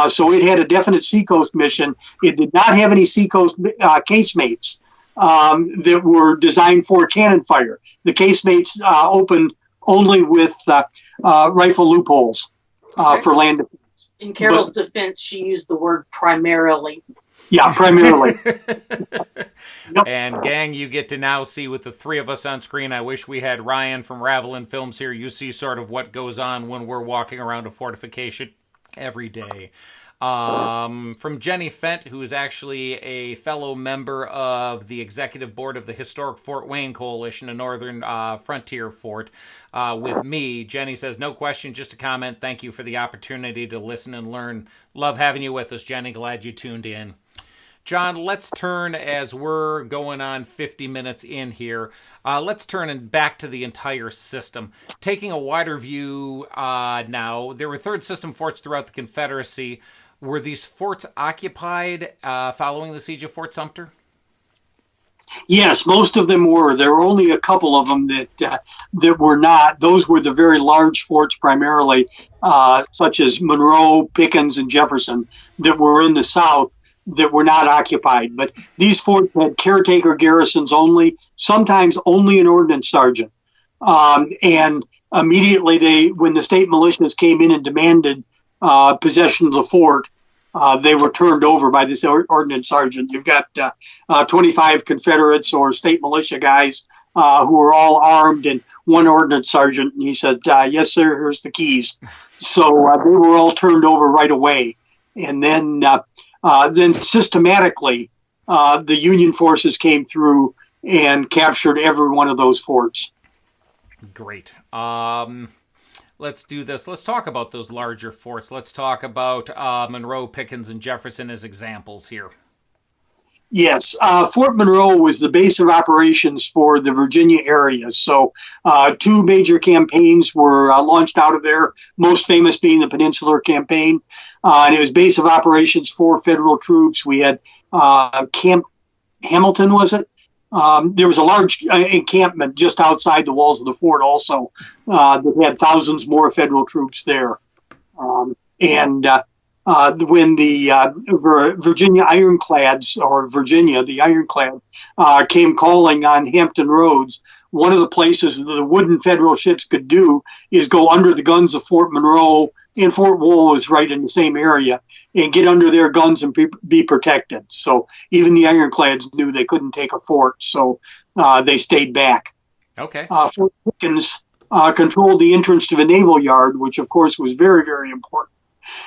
So it had a definite Seacoast mission. It did not have any Seacoast casemates that were designed for cannon fire. The casemates opened only with rifle loopholes for land defense. In Carol's defense, she used the word primarily. Yeah, primarily. Yep. And gang, you get to now see with the three of us on screen. I wish we had Ryan from Ravelin Films here. You see sort of what goes on when we're walking around a fortification every day. From Jenny Fent, who is actually a fellow member of the executive board of the Historic Fort Wayne Coalition, a northern frontier fort, with me. Jenny says, no question, just a comment. Thank you for the opportunity to listen and learn. Love having you with us, Jenny. Glad you tuned in. John, let's turn, as we're going on 50 minutes in here, let's turn back to the entire system. Taking a wider view now, there were third system forts throughout the Confederacy. Were these forts occupied following the siege of Fort Sumter? Yes, most of them were. There were only a couple of them that were not. Those were the very large forts primarily, such as Monroe, Pickens, and Jefferson, that were in the South, that were not occupied. But these forts had caretaker garrisons only, sometimes only an ordnance sergeant. And immediately when the state militias came in and demanded possession of the fort, they were turned over by this ordnance sergeant. You've got 25 Confederates or state militia guys who were all armed, and one ordnance sergeant, and he said, yes, sir, here's the keys. So they were all turned over right away. And then systematically, the Union forces came through and captured every one of those forts. Great. Let's do this. Let's talk about those larger forts. Let's talk about Monroe, Pickens, and Jefferson as examples here. Yes, Fort Monroe was the base of operations for the Virginia area. So two major campaigns were launched out of there, most famous being the Peninsular Campaign. And it was base of operations for federal troops. We had Camp Hamilton, was it? There was a large encampment just outside the walls of the fort also that had thousands more federal troops there. When the Virginia ironclads, or Virginia, the ironclad, came calling on Hampton Roads, one of the places the wooden federal ships could do is go under the guns of Fort Monroe, and Fort Wool was right in the same area, and get under their guns and be protected. So even the ironclads knew they couldn't take a fort, so they stayed back. Okay. Fort Pickens controlled the entrance to the naval yard, which of course was very, very important,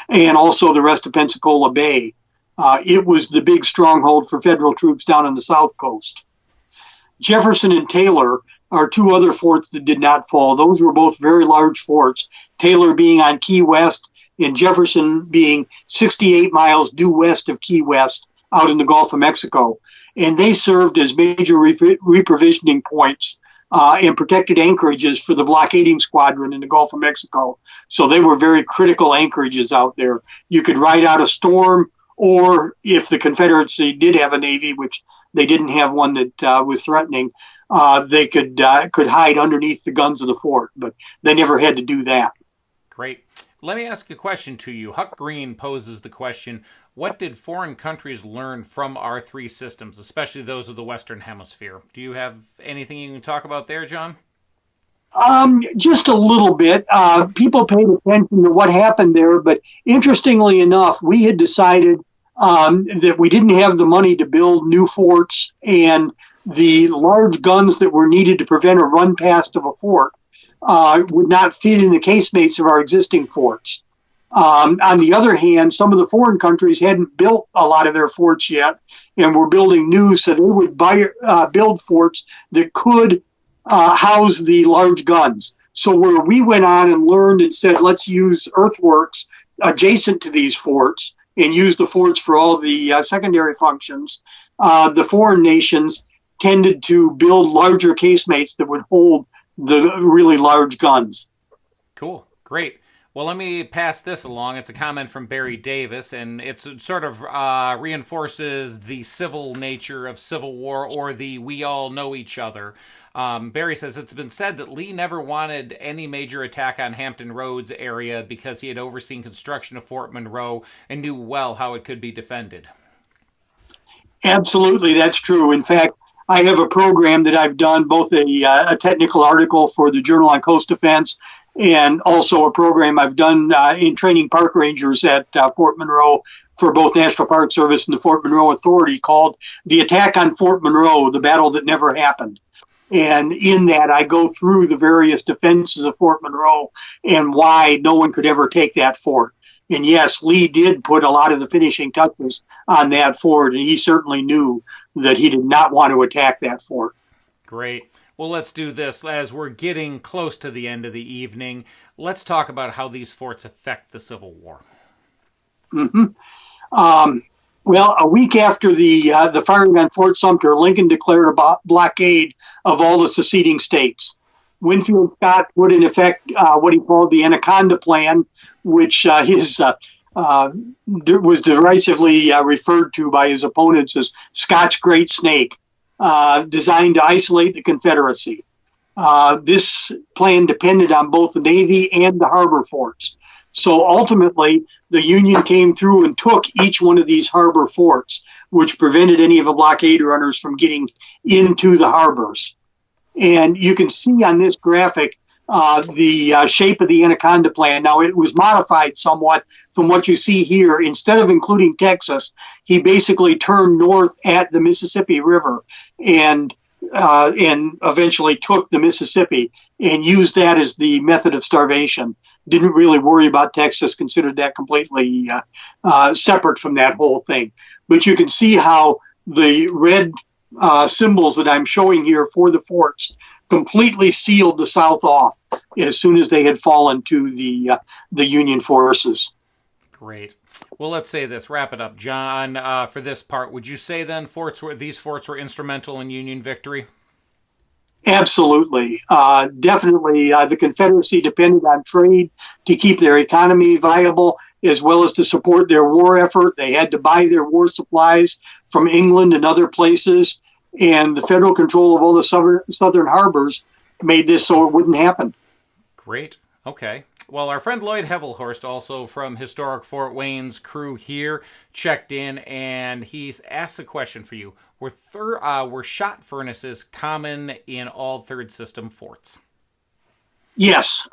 and also the rest of Pensacola Bay. It was the big stronghold for federal troops down on the South Coast. Jefferson and Taylor are two other forts that did not fall. Those were both very large forts, Taylor being on Key West and Jefferson being 68 miles due west of Key West out in the Gulf of Mexico. And they served as major reprovisioning points and protected anchorages for the blockading squadron in the Gulf of Mexico. So they were very critical anchorages out there. You could ride out a storm, or if the Confederacy did have a navy, which they didn't have one that was threatening, they could hide underneath the guns of the fort, but they never had to do that. Great. Let me ask a question to you. Huck Green poses the question, what did foreign countries learn from our three systems, especially those of the Western Hemisphere? Do you have anything you can talk about there, John? Just a little bit. People paid attention to what happened there, but interestingly enough, we had decided that we didn't have the money to build new forts, and the large guns that were needed to prevent a run past of a fort would not fit in the casemates of our existing forts. On the other hand, some of the foreign countries hadn't built a lot of their forts yet and were building new, so they would build forts that could house the large guns. So where we went on and learned and said, let's use earthworks adjacent to these forts and use the forts for all the secondary functions, the foreign nations tended to build larger casemates that would hold the really large guns. Cool. Great. Well, let me pass this along. It's a comment from Barry Davis, and it sort of reinforces the civil nature of Civil War, or the we all know each other. Barry says, it's been said that Lee never wanted any major attack on Hampton Roads area because he had overseen construction of Fort Monroe and knew well how it could be defended. Absolutely, that's true. In fact, I have a program that I've done, both a technical article for the Journal on Coast Defense and also a program I've done in training park rangers at Fort Monroe for both National Park Service and the Fort Monroe Authority, called The Attack on Fort Monroe, the Battle That Never Happened. And in that, I go through the various defenses of Fort Monroe and why no one could ever take that fort. And yes, Lee did put a lot of the finishing touches on that fort, and he certainly knew that he did not want to attack that fort. Great. Well, let's do this. As we're getting close to the end of the evening, let's talk about how these forts affect the Civil War. Mm-hmm. Well, a week after the firing on Fort Sumter, Lincoln declared a blockade of all the seceding states. Winfield Scott put in effect what he called the Anaconda Plan, which was derisively referred to by his opponents as Scott's Great Snake, designed to isolate the Confederacy. This plan depended on both the Navy and the harbor forts. So ultimately, the Union came through and took each one of these harbor forts, which prevented any of the blockade runners from getting into the harbors. And you can see on this graphic the shape of the Anaconda plan. Now, it was modified somewhat from what you see here. Instead of including Texas, he basically turned north at the Mississippi River and eventually took the Mississippi and used that as the method of starvation. Didn't really worry about Texas, considered that completely separate from that whole thing. But you can see how the red symbols that I'm showing here for the forts completely sealed the South off as soon as they had fallen to the Union forces. Great. Well, let's say this. Wrap it up, John. For this part, would you say then these forts were instrumental in Union victory? Absolutely. Definitely. The Confederacy depended on trade to keep their economy viable, as well as to support their war effort. They had to buy their war supplies from England and other places, and the federal control of all the southern harbors made this so it wouldn't happen. Great. Okay. Well, our friend Lloyd Hevelhorst, also from Historic Fort Wayne's crew here, checked in, and he's asked a question for you. Were shot furnaces common in all third system forts? Yes.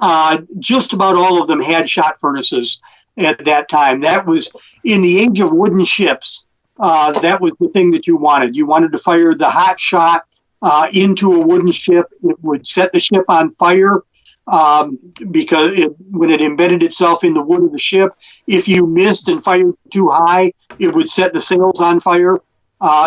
Just about all of them had shot furnaces at that time. That was in the age of wooden ships. That was the thing that you wanted. You wanted to fire the hot shot into a wooden ship. It would set the ship on fire because when it embedded itself in the wood of the ship, if you missed and fired too high, it would set the sails on fire.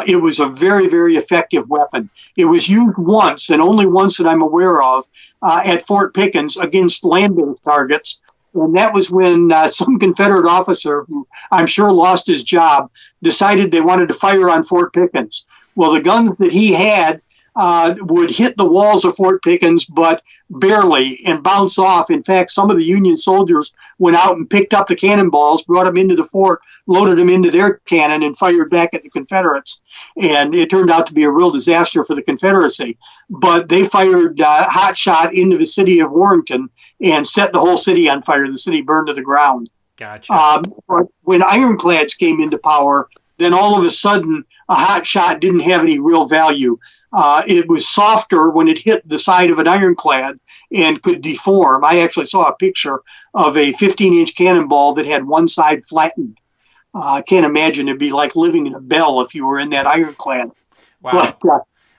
It was a very, very effective weapon. It was used once, and only once that I'm aware of, at Fort Pickens against land-based targets. And that was when some Confederate officer, who I'm sure lost his job, decided they wanted to fire on Fort Pickens. Well, the guns that he had would hit the walls of Fort Pickens, but barely, and bounce off. In fact, some of the Union soldiers went out and picked up the cannonballs, brought them into the fort, loaded them into their cannon, and fired back at the Confederates. And it turned out to be a real disaster for the Confederacy. But they fired hot shot into the city of Warrenton and set the whole city on fire. The city burned to the ground. Gotcha. But when ironclads came into power, then all of a sudden a hot shot didn't have any real value. It was softer when it hit the side of an ironclad and could deform. I actually saw a picture of a 15-inch cannonball that had one side flattened. I can't imagine it'd be like living in a bell if you were in that ironclad. Wow.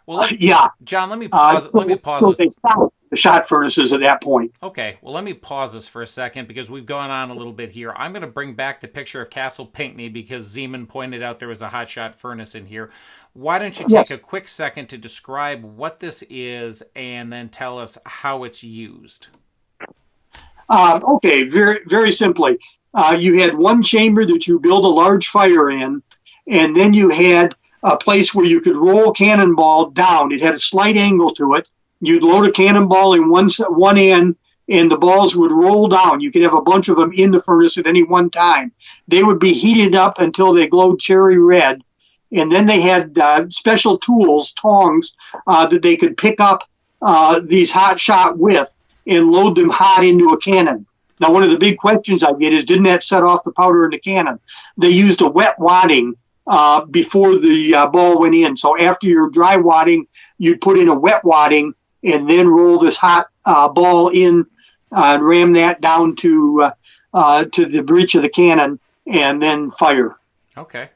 But, yeah. John, let me pause. So they stopped the shot furnaces at that point. Okay, well, let me pause this for a second because we've gone on a little bit here. I'm going to bring back the picture of Castle Pinckney because Zeman pointed out there was a hot shot furnace in here. Why don't you take a quick second to describe what this is and then tell us how it's used? Okay, very, very simply. You had one chamber that you build a large fire in, and then you had a place where you could roll cannonball down. It had a slight angle to it. You'd load a cannonball in one end, and the balls would roll down. You could have a bunch of them in the furnace at any one time. They would be heated up until they glowed cherry red. And then they had special tools, tongs, that they could pick up these hot shot with and load them hot into a cannon. Now, one of the big questions I get is, didn't that set off the powder in the cannon? They used a wet wadding before the ball went in. So after your dry wadding, you'd put in a wet wadding and then roll this hot ball in and ram that down to the breech of the cannon and then fire. Okay.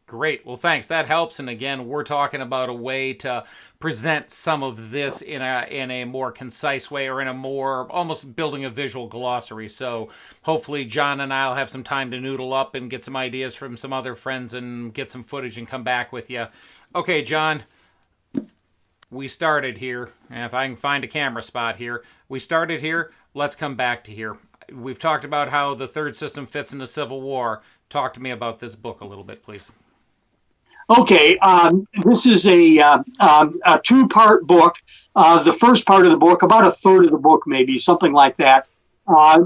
Great. Well, thanks. That helps. And again, we're talking about a way to present some of this in a more concise way, or in a more almost building a visual glossary. So hopefully John and I'll have some time to noodle up and get some ideas from some other friends and get some footage and come back with you. Okay, John, we started here. And if I can find a camera spot here, we started here. Let's come back to here. We've talked about how the third system fits into Civil War. Talk to me about this book a little bit, please. Okay, this is a two-part book. The first part of the book, about a third of the book maybe, something like that,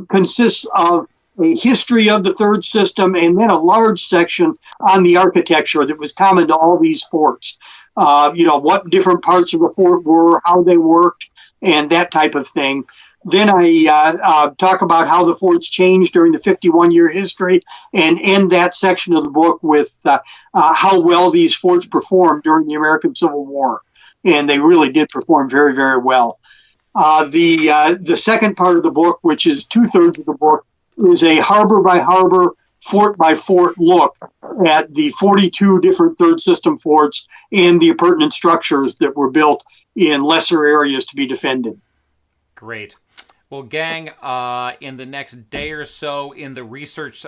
consists of a history of the third system and then a large section on the architecture that was common to all these forts. What different parts of the fort were, how they worked, and that type of thing. Then I talk about how the forts changed during the 51-year history and end that section of the book with how well these forts performed during the American Civil War. and they really did perform very, very well. The second part of the book, which is 2/3 of the book, is a harbor by harbor, fort by fort look at the 42 different third system forts and the appurtenant structures that were built in lesser areas to be defended. Great. Well, gang, in the next day or so, in the research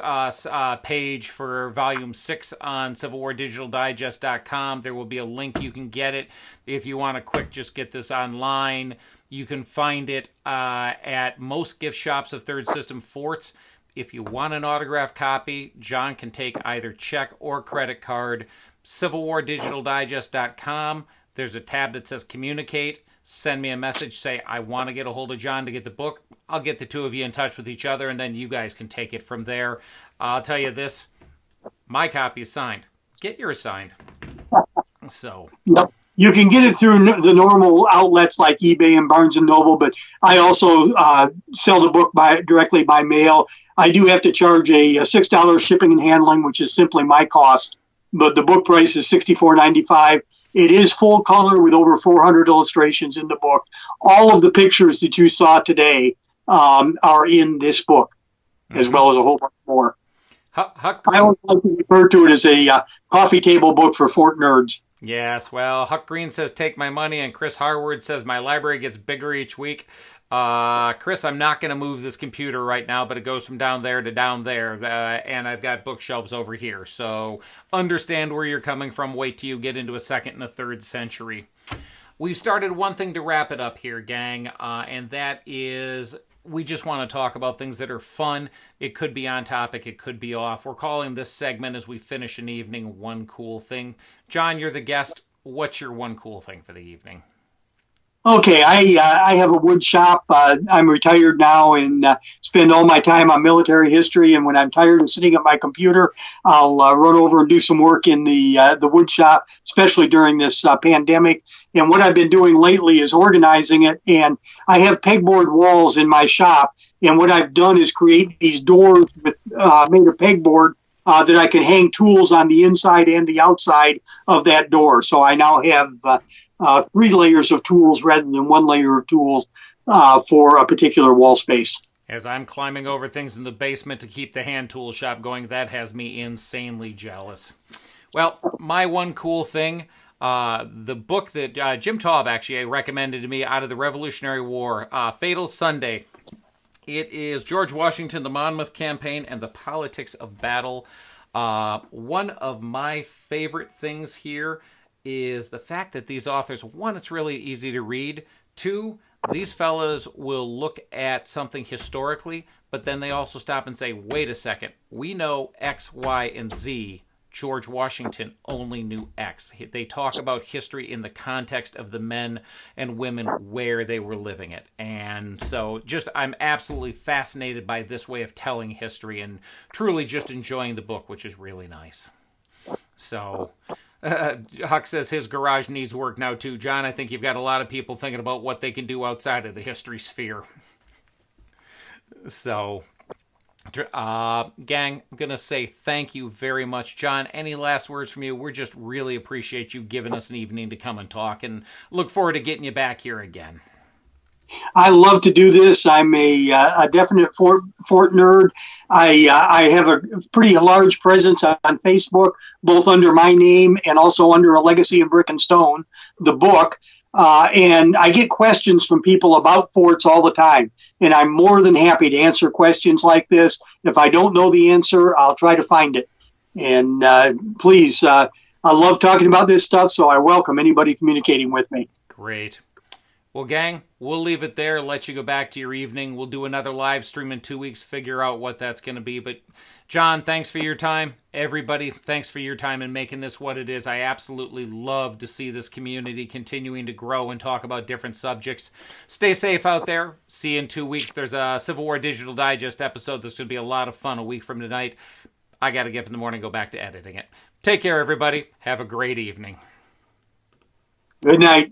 page for Volume 6 on CivilWarDigitalDigest.com, there will be a link. You can get it. If you want to just get this online, you can find it at most gift shops of Third System Forts. If you want an autographed copy, John can take either check or credit card. CivilWarDigitalDigest.com. There's a tab that says Communicate. Send me a message, say, I want to get a hold of John to get the book. I'll get the two of you in touch with each other, and then you guys can take it from there. I'll tell you this, my copy is signed. Get yours signed. So. Yep. You can get it through the normal outlets like eBay and Barnes & Noble, but I also sell the book directly by mail. I do have to charge a $6 shipping and handling, which is simply my cost, but the book price is $64.95. It is full color with over 400 illustrations in the book. All of the pictures that you saw today are in this book, as well as a whole bunch more. Huck I always like to refer to it as a coffee table book for fort nerds. Yes, well, Huck Green says, take my money, and Chris Harward says, my library gets bigger each week. Chris, I'm not going to move this computer right now, but it goes from down there to down there, and I've got bookshelves over here. So understand where you're coming from. Wait till you get into a second and a third century. We've started one thing to wrap it up here, gang, and that is we just want to talk about things that are fun. It could be on topic. It could be off. We're calling this segment as we finish an evening One Cool Thing. John, you're the guest. What's your one cool thing for the evening? Okay, I have a wood shop. I'm retired now and spend all my time on military history. And when I'm tired of sitting at my computer, I'll run over and do some work in the wood shop, especially during this pandemic. And what I've been doing lately is organizing it. And I have pegboard walls in my shop. And what I've done is create these doors with, made of pegboard that I can hang tools on the inside and the outside of that door. So I now have 3 layers of tools rather than 1 layer of tools for a particular wall space. As I'm climbing over things in the basement to keep the hand tool shop going, that has me insanely jealous. Well, my one cool thing, the book that Jim Taub actually recommended to me out of the Revolutionary War, Fatal Sunday. It is George Washington, the Monmouth Campaign, and the Politics of Battle. One of my favorite things here is the fact that these authors, one, it's really easy to read. 2, these fellas will look at something historically, but then they also stop and say, wait a second, we know X, Y, and Z. George Washington only knew X. They talk about history in the context of the men and women where they were living it. And so I'm absolutely fascinated by this way of telling history and truly just enjoying the book, which is really nice. So Huck says his garage needs work now too. John, I think you've got a lot of people thinking about what they can do outside of the history sphere. So, gang, I'm going to say thank you very much. John, any last words from you? We just really appreciate you giving us an evening to come and talk, and look forward to getting you back here again. I love to do this. I'm a definite fort nerd. I have a pretty large presence on Facebook, both under my name and also under A Legacy of Brick and Stone, the book. And I get questions from people about forts all the time. And I'm more than happy to answer questions like this. If I don't know the answer, I'll try to find it. And please, I love talking about this stuff, so I welcome anybody communicating with me. Great. Well, gang, we'll leave it there, let you go back to your evening. We'll do another live stream in 2 weeks, figure out what that's going to be. But, John, thanks for your time. Everybody, thanks for your time in making this what it is. I absolutely love to see this community continuing to grow and talk about different subjects. Stay safe out there. See you in 2 weeks. There's a Civil War Digital Digest episode that's going to be a lot of fun a week from tonight. I got to get up in the morning and go back to editing it. Take care, everybody. Have a great evening. Good night.